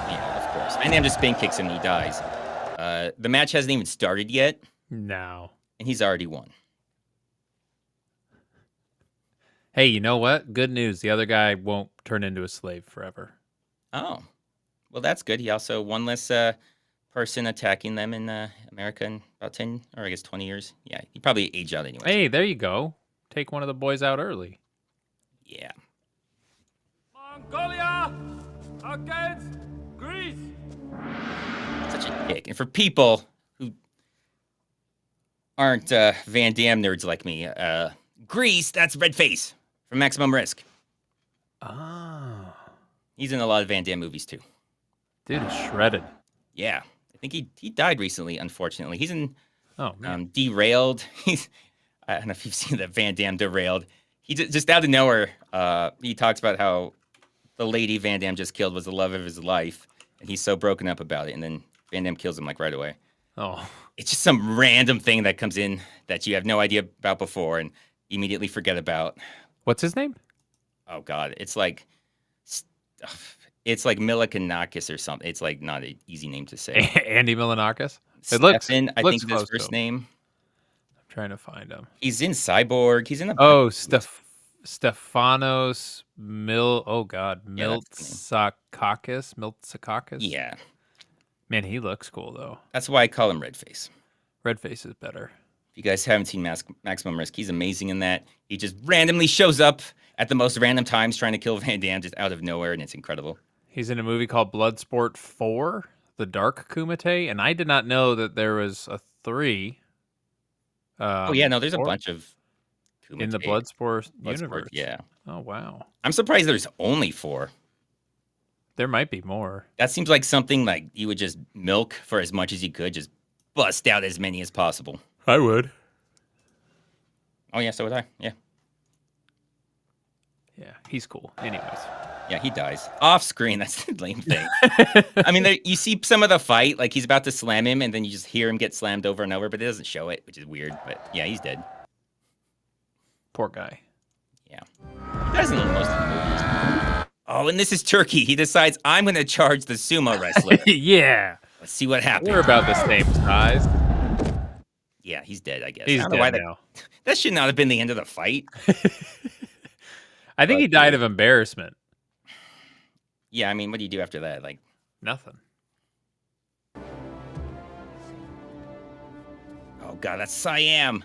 yeah, of course, Van Damme just spin kicks him and he dies. The match hasn't even started yet. No. And he's already won. Hey, you know what? Good news. The other guy won't turn into a slave forever. Oh. Well, that's good. He also one less person attacking them in America in about 10 or I guess 20 years. Yeah, he probably aged out anyway. Hey, there you go. Take one of the boys out early. Yeah. Mongolia against Greece. Such a dick. And for people who aren't Van Damme nerds like me, Grease, that's Redface from Maximum Risk. Oh. He's in a lot of Van Damme movies too. Dude is shredded. Yeah. I think he died recently, unfortunately. He's in Derailed. I don't know if you've seen that Van Damme Derailed. He just out of nowhere, he talks about how the lady Van Damme just killed was the love of his life, and he's so broken up about it, and then Van Damme kills him like right away. Oh. It's just some random thing that comes in that you have no idea about before and immediately forget about. What's his name? Oh God, it's like Milikanakis or something. It's like not an easy name to say. Andy Milanakis? Stefan, I think is his first name. I'm trying to find him. He's in Cyborg. He's in a Stefanos Miltsakakis. Yeah. Man, he looks cool though. That's why I call him Redface. Redface is better. If you guys haven't seen Maximum Risk, he's amazing in that. He just randomly shows up at the most random times trying to kill Van Damme just out of nowhere, and it's incredible. He's in a movie called Bloodsport 4, The Dark Kumite, and I did not know that there was a 3. There's a bunch of Kumite in the Bloodsport universe. Yeah. Oh, wow. I'm surprised there's only 4. There might be more. That seems like something like you would just milk for as much as you could, just bust out as many as possible. I would. Oh, yeah, so would I. Yeah. Yeah, he's cool. Anyways. Yeah, he dies. Off screen, that's the lame thing. I mean, you see some of the fight, like he's about to slam him, and then you just hear him get slammed over and over, but it doesn't show it, which is weird. But yeah, he's dead. Poor guy. Yeah. He dies in most of the movies. Oh, and this is Turkey. He decides, I'm going to charge the sumo wrestler. Yeah. Let's see what happens. We're about the same size. Yeah, he's dead, I guess. He's dead now. That should not have been the end of the fight. I think he died of embarrassment. Yeah, I mean, what do you do after that? Like nothing. Oh God, that's Siam.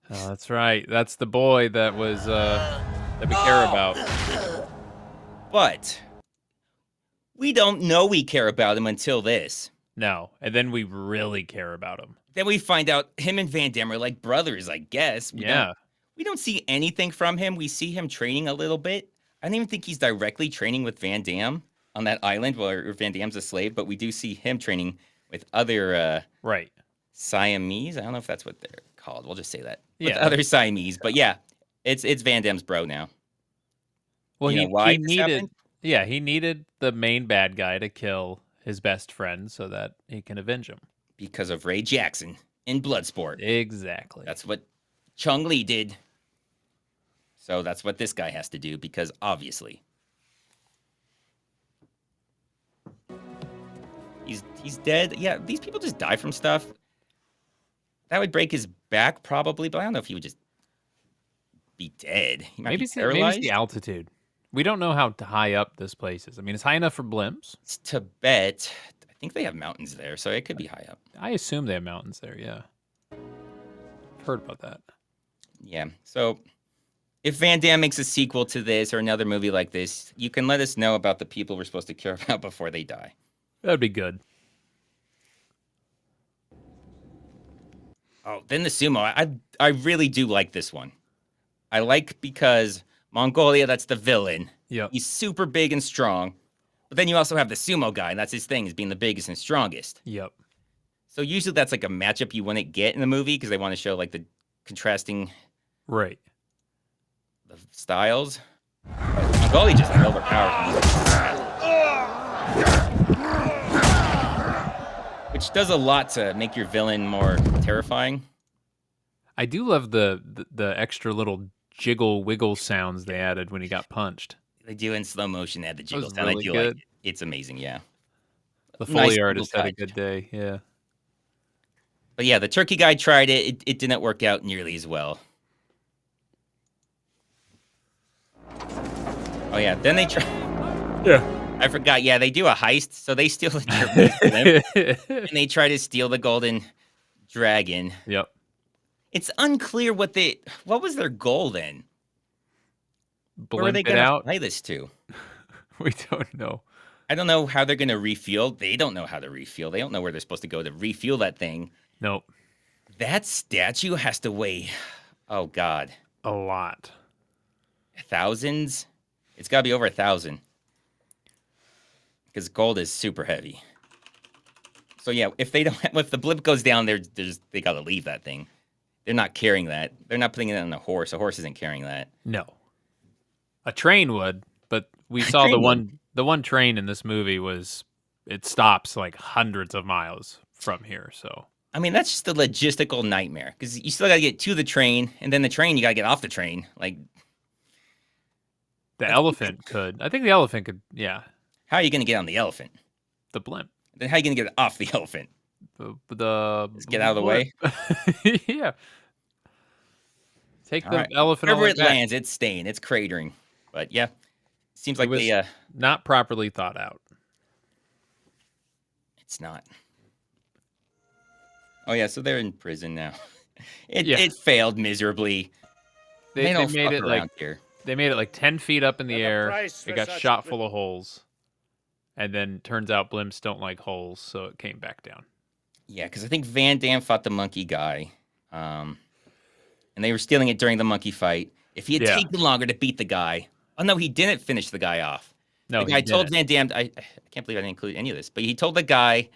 Oh, that's right. That's the boy that was that we care about. But we don't know we care about him until this. No, and then we really care about him. Then we find out him and Van Damme are like brothers, I guess. We don't see anything from him. We see him training a little bit. I don't even think he's directly training with Van Damme. on that island where Van Damme's a slave, but we do see him training with other right Siamese. I don't know if that's what they're called. We'll just say that. With Yeah. other Siamese. But yeah, it's Van Damme's bro now. Well, You he know why this needed happened? he needed the main bad guy to kill his best friend so that he can avenge him. Because of Ray Jackson in Bloodsport. Exactly. That's what Chung Lee did. So that's what this guy has to do, because obviously he's dead. Yeah, these people just die from stuff. That would break his back probably, but I don't know if he would just be dead. He might Maybe be it's, maybe paralyzed. it's the altitude. We don't know how high up this place is. I mean, it's high enough for blimps. It's Tibet. I think they have mountains there, so it could be high up. I assume they have mountains there, yeah. I've heard about that. Yeah, so if Van Damme makes a sequel to this or another movie like this, you can let us know about the people we're supposed to care about before they die. That'd be good. Oh, then the sumo. I really do like this one. I like because Mongolia, that's the villain. Yep. He's super big and strong. But then you also have the sumo guy, and that's his thing, is being the biggest and strongest. Yep. So usually that's like a matchup you wouldn't get in the movie because they want to show like the contrasting right the styles. Mongolia just overpowered, which does a lot to make your villain more terrifying. I do love the extra little jiggle wiggle sounds they added when he got punched. They do in slow motion add the jiggle was sound. really I do good. like it. It's amazing, yeah. The Foley Nice artist little had a touch. good day, yeah. But yeah, the turkey guy tried it. It didn't work out nearly as well. Oh yeah, then they try. Yeah. I forgot. Yeah, they do a heist. So they steal the Japanese blimp, and they try to steal the golden dragon. Yep. It's unclear what was their goal then. Where are they Blimp it going to out. fly this to? We don't know. I don't know how they're going to refuel. They don't know how to refuel. They don't know where they're supposed to go to refuel that thing. Nope. That statue has to weigh, oh God, A lot. thousands. It's got to be over 1,000 because gold is super heavy. So yeah, if the blimp goes down, they got to leave that thing. They're not carrying that. They're not putting it on a horse. A horse isn't carrying that. No. A train would, but we saw the one train in this movie it stops like hundreds of miles from here, so. I mean, that's just a logistical nightmare because you still got to get to the train, and then the train, you got to get off the train. Like, The elephant could. I think the elephant could, yeah. how are you going to get on the elephant? The blimp. Then how are you going to get off the elephant? Just get out of the way? Yeah. Take All the right. elephant Wherever on it the back. lands, it's staying. It's cratering. But yeah, seems like It was they, not properly thought out. it's not. Oh yeah, so they're in prison now. It Yeah. it failed miserably. They don't made fuck it around like here. They made it like 10 feet up in the And the air. price It for got such shot pri- full of holes. And then turns out blimps don't like holes, so it came back down. Yeah, because I think Van Damme fought the monkey guy, and they were stealing it during the monkey fight. If he had Yeah. taken longer to beat the guy, oh no, he didn't finish the guy off. No, the guy he told didn't. Van Damme. I can't believe I didn't include any of this, but he told the guy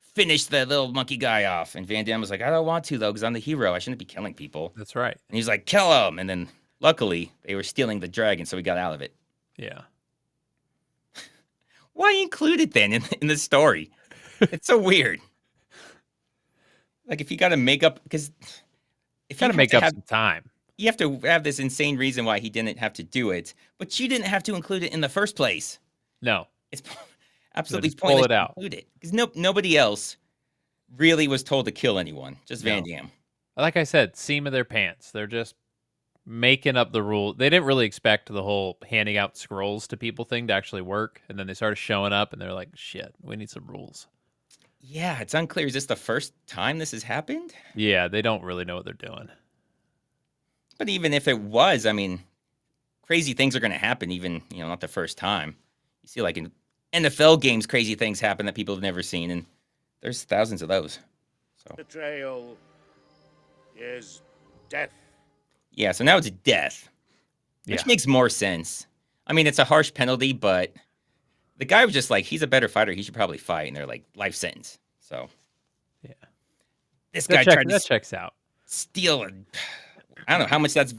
finish the little monkey guy off, and Van Damme was like, I don't want to though, because I'm the hero. I shouldn't be killing people. That's right. And he's like, kill him. And then luckily they were stealing the dragon, so he got out of it. Yeah. Why include it then in the story? It's so weird. Like if you got to make up, because if Got to you make have up to some time. you have to have this insane reason why he didn't have to do it, but you didn't have to include it in the first place. No. It's absolutely just pull pointless it out. to include it because nobody else really was told to kill anyone. Just Van No. Damme. Like I said, seam of their pants. They're just making up the rule. They didn't really expect the whole handing out scrolls to people thing to actually work. And then they started showing up and they're like, shit, we need some rules. Yeah, it's unclear. Is this the first time this has happened? Yeah, they don't really know what they're doing. But even if it was, I mean, crazy things are going to happen. Even not the first time. You see, like in NFL games, crazy things happen that people have never seen, and there's thousands of those. So Betrayal is death. yeah, so now it's death, which Yeah. makes more sense. I mean, it's a harsh penalty, but The guy was just like, he's a better fighter. He should probably fight. And they're like, life sentence. So, yeah. This guy tried to checks out. steal. I don't know how much that's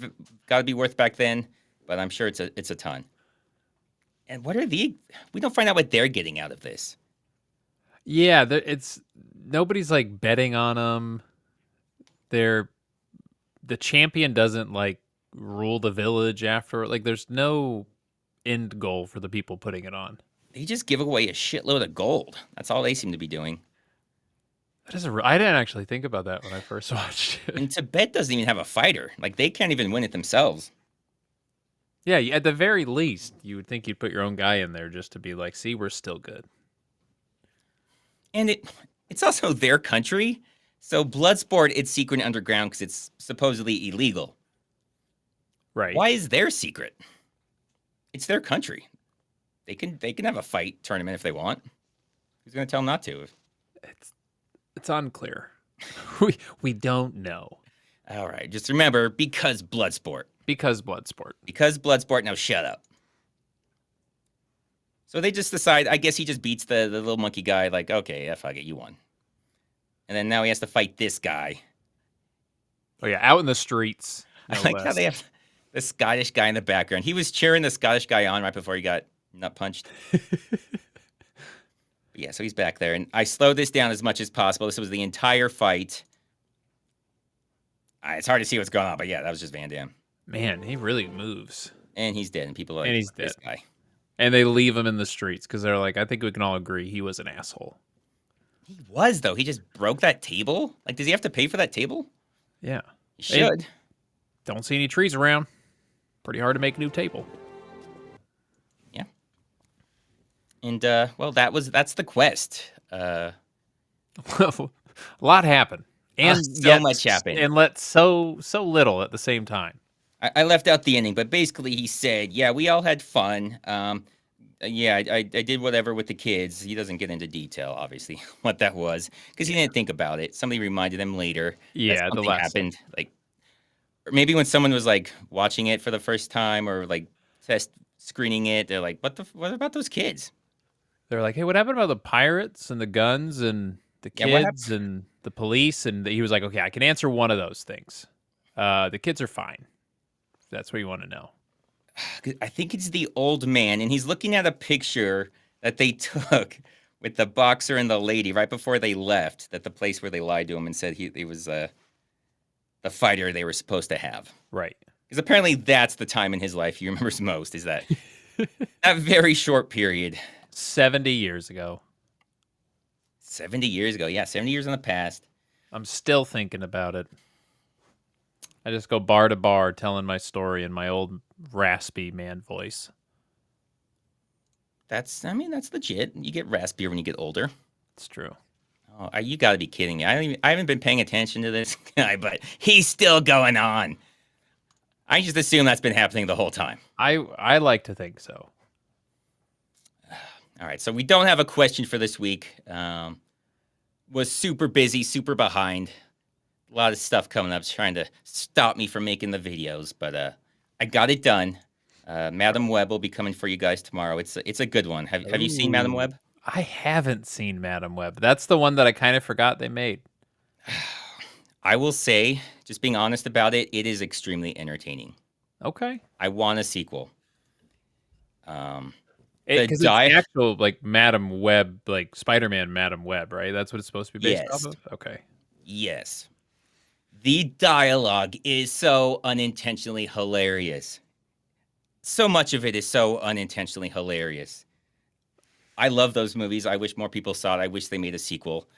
got to be worth back then, but I'm sure it's a ton. And what are we don't find out what they're getting out of this. Yeah, nobody's like betting on them. The champion doesn't like rule the village after. Like, there's no end goal for the people putting it on. They just give away a shitload of gold. That's all they seem to be doing. I didn't actually think about that when I first watched it. And Tibet doesn't even have a fighter. Like, they can't even win it themselves. Yeah, at the very least, you would think you'd put your own guy in there just to be like, see, we're still good. And it's also their country. So Bloodsport, it's secret and underground because it's supposedly illegal. Right. Why is their secret? It's their country. They can have a fight tournament if they want. Who's going to tell them not to? It's unclear. we don't know. All right, just remember, because Bloodsport. Because Bloodsport. Because Bloodsport, now shut up. So they just decide, I guess he just beats the little monkey guy, like, okay, yeah, fuck it, you won. And then now he has to fight this guy. Oh, yeah, out in the streets. I like how they have the Scottish guy in the background. He was cheering the Scottish guy on right before he got nut punched. Yeah, so he's back there. And I slowed this down as much as possible. This was the entire fight. It's hard to see what's going on, but yeah, that was just Van Damme. Man, he really moves. And he's dead. And people are like, and he's this dead. Guy. And they leave him in the streets because they're like, I think we can all agree he was an asshole. He was, though. He just broke that table. Like, does he have to pay for that table? Yeah. He should. Don't see any trees around. Pretty hard to make a new table. Yeah. And, well, that's the quest. A lot happened. And so much happened. And let so little at the same time. I left out the ending, but basically he said, yeah, we all had fun. Yeah, I did whatever with the kids. He doesn't get into detail, obviously, what that was, because he didn't think about it. Somebody reminded him later. Yeah, the last happened. Like, or maybe when someone was like watching it for the first time or like test screening it, they're like, what about those kids? They're like, hey, what happened about the pirates and the guns and the kids and the police? And he was like, okay, I can answer one of those things. The kids are fine. That's what you want to know. I think it's the old man, and he's looking at a picture that they took with the boxer and the lady right before they left, that the place where they lied to him and said he was the fighter they were supposed to have. Right. Because apparently that's the time in his life he remembers most, is that that very short period. 70 years ago. 70 years ago. Yeah, 70 years in the past. I'm still thinking about it. I just go bar to bar telling my story in my old raspy man voice. That's legit. You get raspier when you get older. It's true. Oh, you got to be kidding me. I haven't been paying attention to this guy, but he's still going on. I just assume that's been happening the whole time. I like to think so. All right, so we don't have a question for this week. Was super busy, super behind. A lot of stuff coming up trying to stop me from making the videos, but I got it done. Madam Web will be coming for you guys tomorrow. It's a good one. Have you seen Madam Web? I haven't seen Madam Web. That's the one that I kind of forgot they made. I will say, just being honest about it, it is extremely entertaining. Okay. I want a sequel. Because it's the actual like Madam Web, like Spider-Man Madam Web, right? That's what it's supposed to be based off of? Okay. Yes. The dialogue is so unintentionally hilarious. So much of it is so unintentionally hilarious. I love those movies. I wish more people saw it. I wish they made a sequel.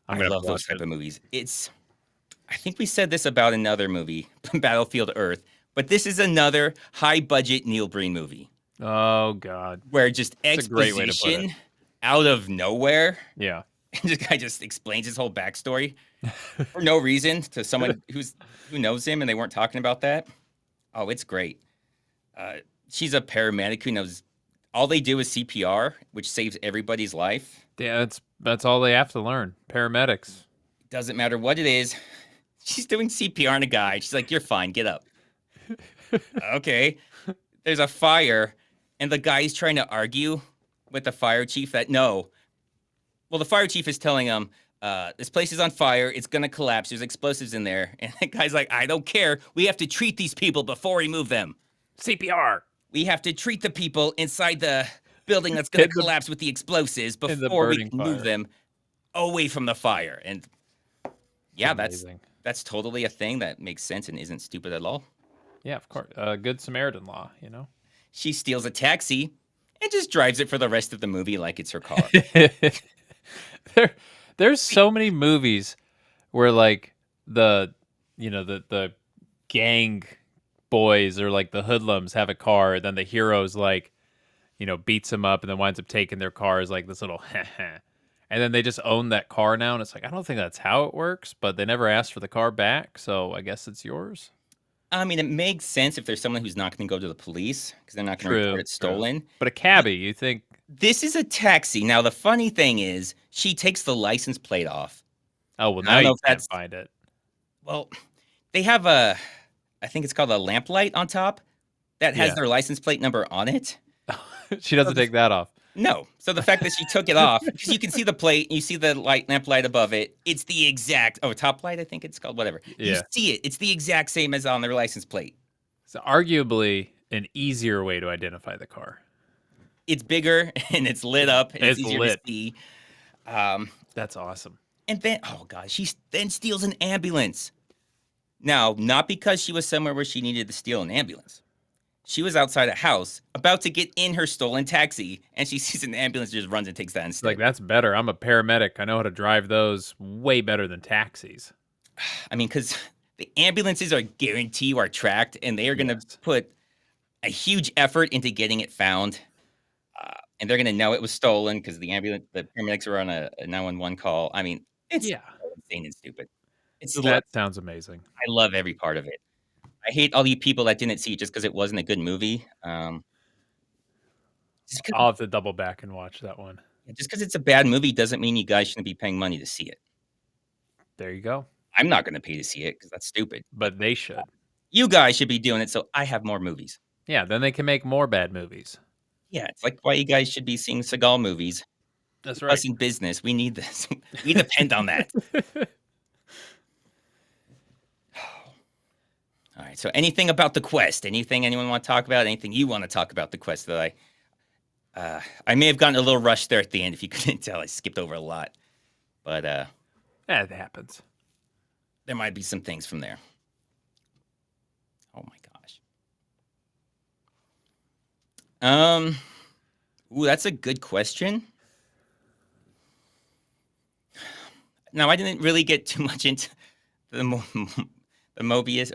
I love those type of movies. I think we said this about another movie, Battlefield Earth, but this is another high-budget Neil Breen movie. Oh, God. Where just exposition out of nowhere. Yeah. And this guy just explains his whole backstory for no reason to someone who knows him, and they weren't talking about that. Oh, it's great. She's a paramedic who knows all they do is CPR, which saves everybody's life. Yeah, that's all they have to learn. Paramedics. Doesn't matter what it is. She's doing CPR on a guy. She's like, "You're fine. Get up." Okay. There's a fire, and the guy's trying to argue with the fire chief that no. Well, the fire chief is telling him, this place is on fire. It's going to collapse. There's explosives in there. And the guy's like, I don't care. We have to treat these people before we move them. CPR. We have to treat the people inside the building that's going to collapse with the explosives before we can move them away from the fire. And yeah, that's totally a thing that makes sense and isn't stupid at all. Yeah, of course. Good Samaritan law, you know? She steals a taxi and just drives it for the rest of the movie like it's her car. There's so many movies where like the gang boys or like the hoodlums have a car, and then the heroes like, beats them up and then winds up taking their car as like this little and then they just own that car now, and it's like, I don't think that's how it works, but they never asked for the car back, so I guess it's yours. I mean, it makes sense if there's someone who's not going to go to the police because they're not going to report it stolen. But a cabbie, you think? This is a taxi. Now, the funny thing is, she takes the license plate off. Oh, well, now you can't find it. Well, they have I think it's called a lamplight on top that has their license plate number on it. She doesn't take that off. No. So the fact that she took it off, because you can see the plate, and you see the lamp light above it. It's the exact, top light, I think it's called, whatever. Yeah. You see it. It's the exact same as on their license plate. So arguably an easier way to identify the car. It's bigger, and it's lit up, and it's easier lit. to see. That's awesome. And then, oh God, she then steals an ambulance. Now, not because she was somewhere where she needed to steal an ambulance. She was outside a house, about to get in her stolen taxi, and she sees an ambulance, just runs and takes that instead. Like, that's better. I'm a paramedic. I know how to drive those way better than taxis. I mean, because the ambulances are guaranteed you are tracked, and they are going to put a huge effort into getting it found. And they're going to know it was stolen because the paramedics are on a 911 call. I mean, it's insane and stupid. That sounds amazing. I love every part of it. I hate all you people that didn't see it just because it wasn't a good movie. I'll have to double back and watch that one. Just because it's a bad movie doesn't mean you guys shouldn't be paying money to see it. There you go. I'm not going to pay to see it because that's stupid. But they should. You guys should be doing it so I have more movies. Yeah, then they can make more bad movies. Yeah, it's like why you guys should be seeing Seagal movies. That's right. Us in business, we need this. We depend on that. All right, so anything about the quest? Anything anyone want to talk about? Anything you want to talk about the quest that I may have gotten a little rushed there at the end if you couldn't tell. I skipped over a lot. But it happens. There might be some things from there. Oh my gosh. Ooh, that's a good question. Now, I didn't really get too much into the Morbius.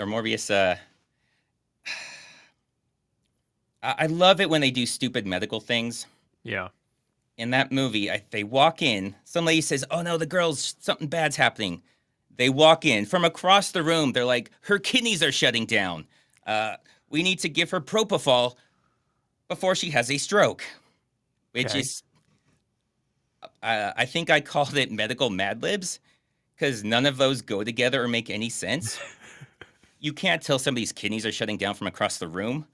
I love it when they do stupid medical things. Yeah. In that movie, they walk in. Some lady says, "Oh no, the girl's something bad's happening." They walk in from across the room. They're like, "Her kidneys are shutting down. We need to give her propofol before she has a stroke," which is, I think I called it medical Mad Libs because none of those go together or make any sense. You can't tell somebody's kidneys are shutting down from across the room.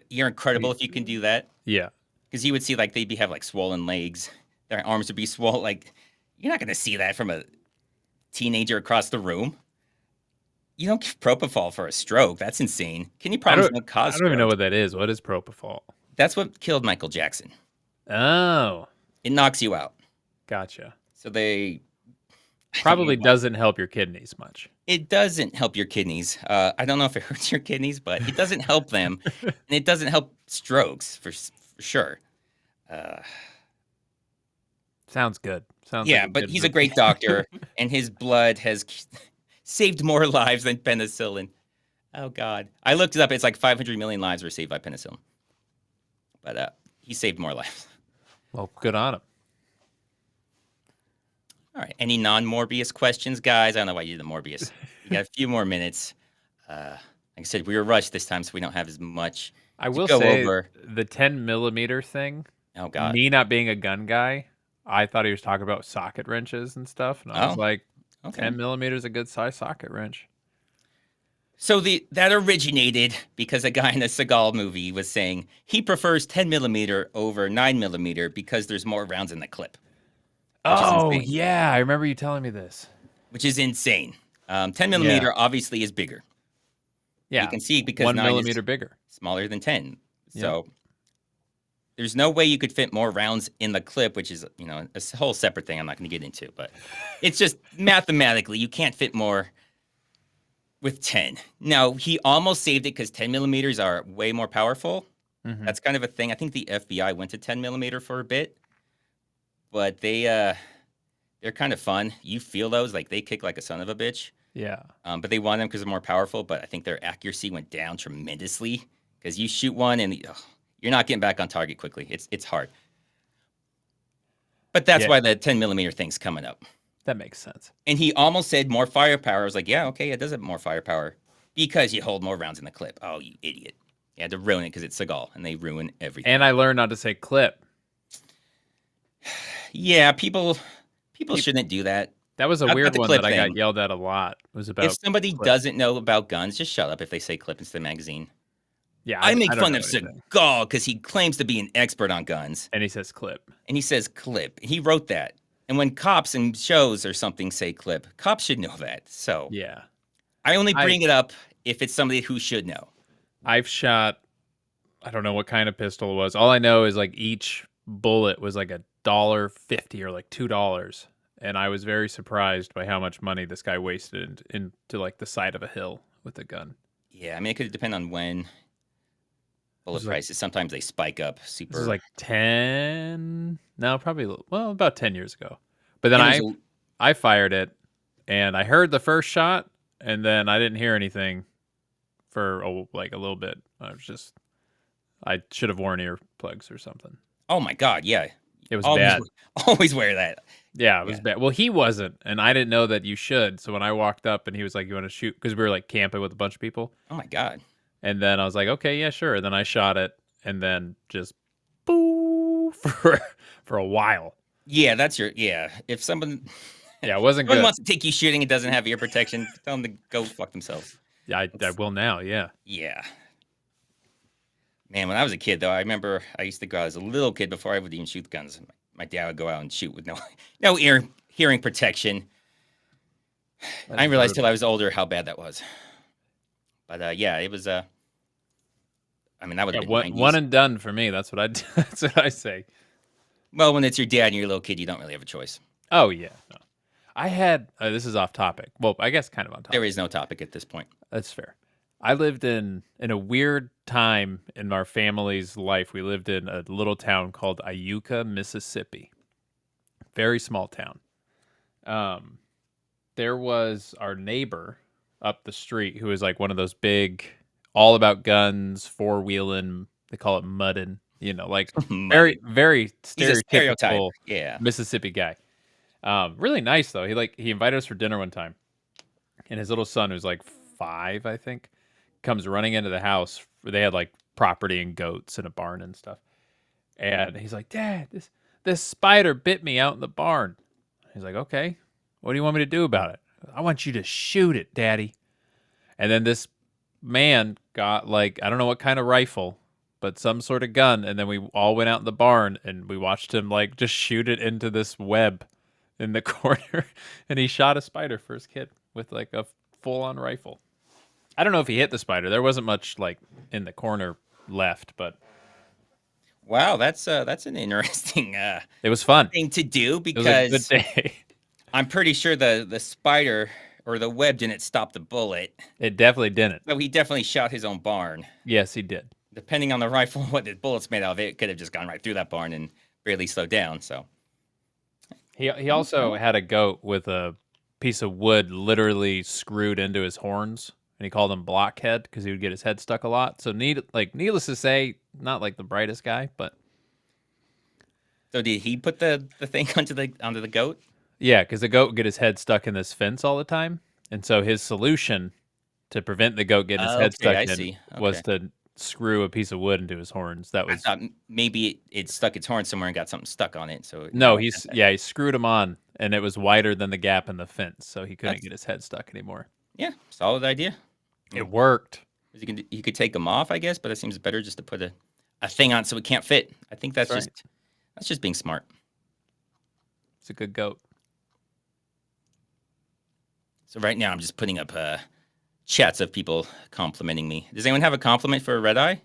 You're incredible if you can do that. Yeah. Because you would see they'd have like swollen legs. Their arms would be swollen. Like, you're not going to see that from a teenager across the room. You don't give propofol for a stroke. That's insane. Kidney problems don't cause I don't even know what that is. What is propofol? That's what killed Michael Jackson. Oh. It knocks you out. Gotcha. So they... Probably doesn't help your kidneys much. It doesn't help your kidneys. I don't know if it hurts your kidneys, but it doesn't help them. And it doesn't help strokes, for sure. Sounds good. But he's a great doctor, and his blood has saved more lives than penicillin. Oh, God. I looked it up. It's like 500 million lives were saved by penicillin. But he saved more lives. Well, good on him. All right. Any non-Morbius questions, guys? I don't know why you did the Morbius. You got a few more minutes. Like I said, we were rushed this time, so we don't have as much I will go say over. The 10 millimeter thing. Oh, God. Me not being a gun guy, I thought he was talking about socket wrenches and stuff. And I was like, 10 millimeters is a good size socket wrench. So that originated because a guy in a Seagal movie was saying he prefers 10mm over 9mm because there's more rounds in the clip. Oh, yeah. I remember you telling me this. Which is insane. 10mm obviously is bigger. Yeah. You can see because 1 9 millimeter is bigger. smaller than 10. Yep. So there's no way you could fit more rounds in the clip, which is, a whole separate thing I'm not going to get into. But it's just mathematically, you can't fit more with 10. Now, he almost saved it because 10mm are way more powerful. Mm-hmm. That's kind of a thing. I think the FBI went to 10mm for a bit. But they're kind of fun. You feel those, like they kick like a son of a bitch. Yeah. But they want them because they're more powerful. But I think their accuracy went down tremendously because you shoot one and you're not getting back on target quickly. It's hard. But that's why the 10mm thing's coming up. That makes sense. And he almost said more firepower. I was like, yeah, okay, it does have more firepower because you hold more rounds in the clip. Oh, you idiot. You had to ruin it because it's Seagal, and they ruin everything. And I learned not to say clip. Yeah, people shouldn't do that. That was a weird one that I got yelled at a lot. It was about if somebody doesn't know about guns, just shut up if they say clip instead of magazine. Yeah, I make fun of Seagal because he claims to be an expert on guns. And he says clip. And he says clip. He wrote that. And when cops in shows or something say clip, cops should know that. So yeah, I only bring it up if it's somebody who should know. I've shot, I don't know what kind of pistol it was. All I know is like each bullet was like $1.50 or like $2. And I was very surprised by how much money this guy wasted into like the side of a hill with a gun. Yeah, I mean, it could depend on when bullet prices. Sometimes they spike up super. This is like 10, no, probably, well, about 10 years ago. But then I fired it and I heard the first shot and then I didn't hear anything for a little bit. I should have worn earplugs or something. Oh my God, yeah. It was bad. Always wear that. Yeah, it was bad. Well, he wasn't, and I didn't know that you should. So when I walked up and he was like, "You want to shoot?" Because we were like camping with a bunch of people. Oh my God. And then I was like, "Okay, yeah, sure." And then I shot it, and then just boo for a while. Yeah, that's if someone it wasn't good. Someone wants to take you shooting and doesn't have ear protection, tell them to go fuck themselves. Yeah, I will now. Yeah. Yeah. Man, when I was a kid, though, I remember I used to go out as a little kid before I would even shoot guns. My dad would go out and shoot with no hearing protection. I didn't realize till I was older how bad that was. But it was. I mean, that would have been one and done for me. That's what I say. Well, when it's your dad and you're a little kid, you don't really have a choice. Oh yeah. No. I had. This is off topic. Well, I guess kind of on topic. There is no topic at this point. That's fair. I lived in a weird time in our family's life. We lived in a little town called Iuka, Mississippi. Very small town. There was our neighbor up the street who was like one of those big, all about guns, four-wheeling, they call it muddin', like very, very stereotypical Mississippi guy. Really nice though. He invited us for dinner one time. And his little son, who's like 5, I think, comes running into the house. They had like property and goats and a barn and stuff. And he's like, "Dad, this spider bit me out in the barn." He's like, "Okay, what do you want me to do about it?" "I want you to shoot it, Daddy." And then this man got like, I don't know what kind of rifle, but some sort of gun. And then we all went out in the barn and we watched him like just shoot it into this web in the corner. And he shot a spider for his kid with like a full-on rifle. I don't know if he hit the spider. There wasn't much like in the corner left, but wow, that's an interesting. It was fun thing to do because it was a good day. I'm pretty sure the spider or the web didn't stop the bullet. It definitely didn't. So he definitely shot his own barn. Yes, he did. Depending on the rifle, what the bullet's made out of, it could have just gone right through that barn and barely slowed down. So he also had a goat with a piece of wood literally screwed into his horns. And he called him Blockhead because he would get his head stuck a lot. So needless to say, not like the brightest guy, but. So did he put the thing onto the goat? Yeah, because the goat would get his head stuck in this fence all the time. And so his solution to prevent the goat getting his head stuck was to screw a piece of wood into his horns. That was. I thought maybe it stuck its horn somewhere and got something stuck on it. So no, he screwed him on, and it was wider than the gap in the fence, so he couldn't get his head stuck anymore. Yeah, solid idea. It worked. You could take them off, I guess, but it seems better just to put a thing on so it can't fit. I think that's just being smart. It's a good goat. So right now I'm just putting up chats of people complimenting me. Does anyone have a compliment for Redeye?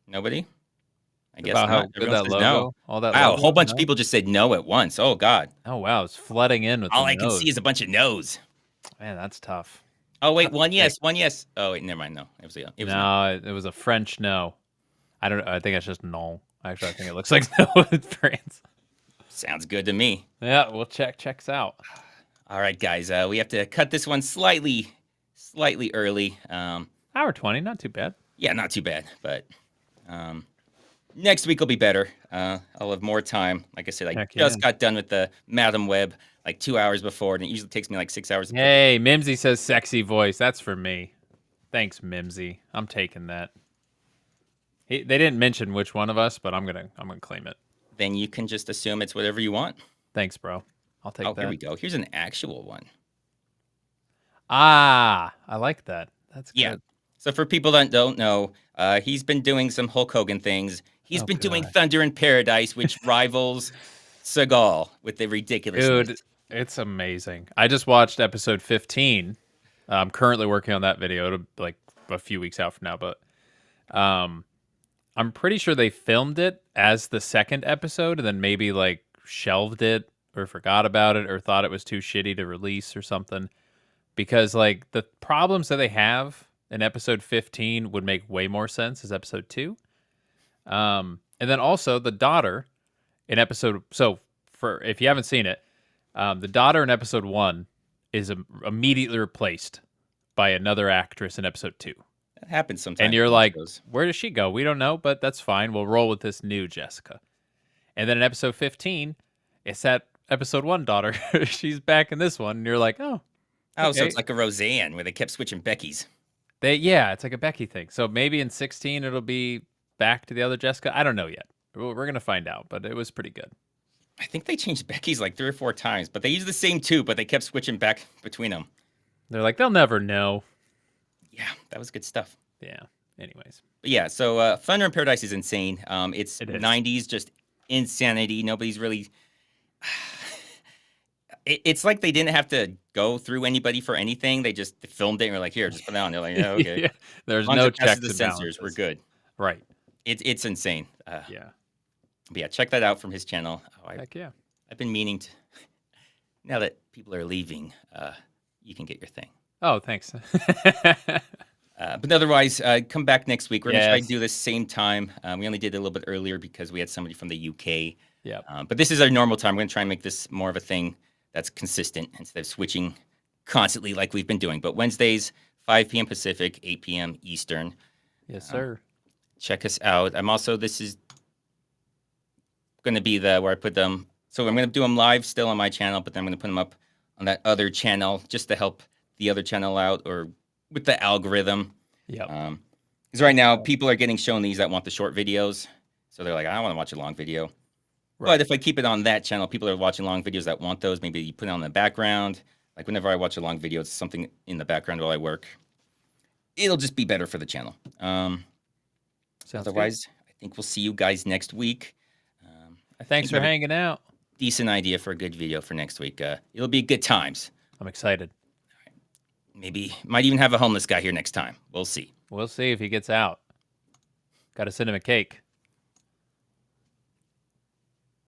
Nobody? I guess About not. how good Everyone that says logo, no. all that Wow, a logo, whole bunch no? of people just said no at once. Oh, God. Oh, wow. It's flooding in with All the I can no's. see is a bunch of no's. Man, that's tough. Oh, wait, one yes. Oh, wait, never mind. No, it was no. It was a French no. I think it's just no. Actually, I think it looks like no in France. Sounds good to me. Yeah, we'll checks out. All right, guys. We have to cut this one slightly early. Hour 20, not too bad. Yeah, not too bad. But next week will be better. I'll have more time. Like I said, I just got done with the Madam Web like 2 hours before, and it usually takes me like 6 hours. Hey, Mimsy says sexy voice. That's for me. Thanks, Mimsy. I'm taking that. They didn't mention which one of us, but I'm gonna claim it. Then you can just assume it's whatever you want. Thanks, bro. I'll take that. Here we go. Here's an actual one. Ah, I like that. That's good. Yeah. So for people that don't know, he's been doing some Hulk Hogan things. He's been doing Thunder in Paradise, which rivals Seagal with the ridiculousness. Dude, it's amazing. I just watched episode 15. I'm currently working on that video. It'll be like a few weeks out from now, but I'm pretty sure they filmed it as the second episode and then maybe like shelved it or forgot about it or thought it was too shitty to release or something. Because like the problems that they have in episode 15 would make way more sense as episode 2. And then also the daughter in episode... So for if you haven't seen it, the daughter in episode 1 is immediately replaced by another actress in episode 2. That happens sometimes. And you're like, where does she go? We don't know, but that's fine. We'll roll with this new Jessica. And then in episode 15, it's that episode 1 daughter. She's back in this one. And you're like, oh. Oh, so it's like a Roseanne where they kept switching Beckys. It's like a Becky thing. So maybe in 16 it'll be back to the other Jessica. I don't know yet. We're going to find out, but it was pretty good. I think they changed Becky's like 3 or 4 times, but they used the same 2, but they kept switching back between them. They're like, they'll never know. Yeah, that was good stuff. Yeah. Anyways. But yeah, so Thunder in Paradise is insane. It's 90s, just insanity. Nobody's really... It's like they didn't have to go through anybody for anything. They just filmed it and were like, here, just put it on. They're like, yeah, okay. Yeah, there's no checks the and censors. balances. We're good. Right. It's insane. Yeah. But yeah, check that out from his channel. Heck yeah. I've been meaning to... Now that people are leaving, you can get your thing. Oh, thanks. But otherwise, come back next week. We're going to try to do this same time. We only did it a little bit earlier because we had somebody from the UK. Yeah. But this is our normal time. We're going to try and make this more of a thing that's consistent instead of switching constantly like we've been doing. But Wednesdays, 5 p.m. Pacific, 8 p.m. Eastern. Yes, sir. Check us out. This is going to be where I put them. So I'm going to do them live still on my channel, but then I'm going to put them up on that other channel just to help the other channel out or with the algorithm. Yeah. Because right now, people are getting shown these that want the short videos. So they're like, I don't want to watch a long video. Right. But if I keep it on that channel, people are watching long videos that want those. Maybe you put it on the background. Like whenever I watch a long video, it's something in the background while I work. It'll just be better for the channel. Otherwise, I think we'll see you guys next week. Thanks for hanging out. Decent idea for a good video for next week. It'll be good times. I'm excited. All right. Maybe might even have a homeless guy here next time. We'll see. We'll see if he gets out. Got to send him a cake.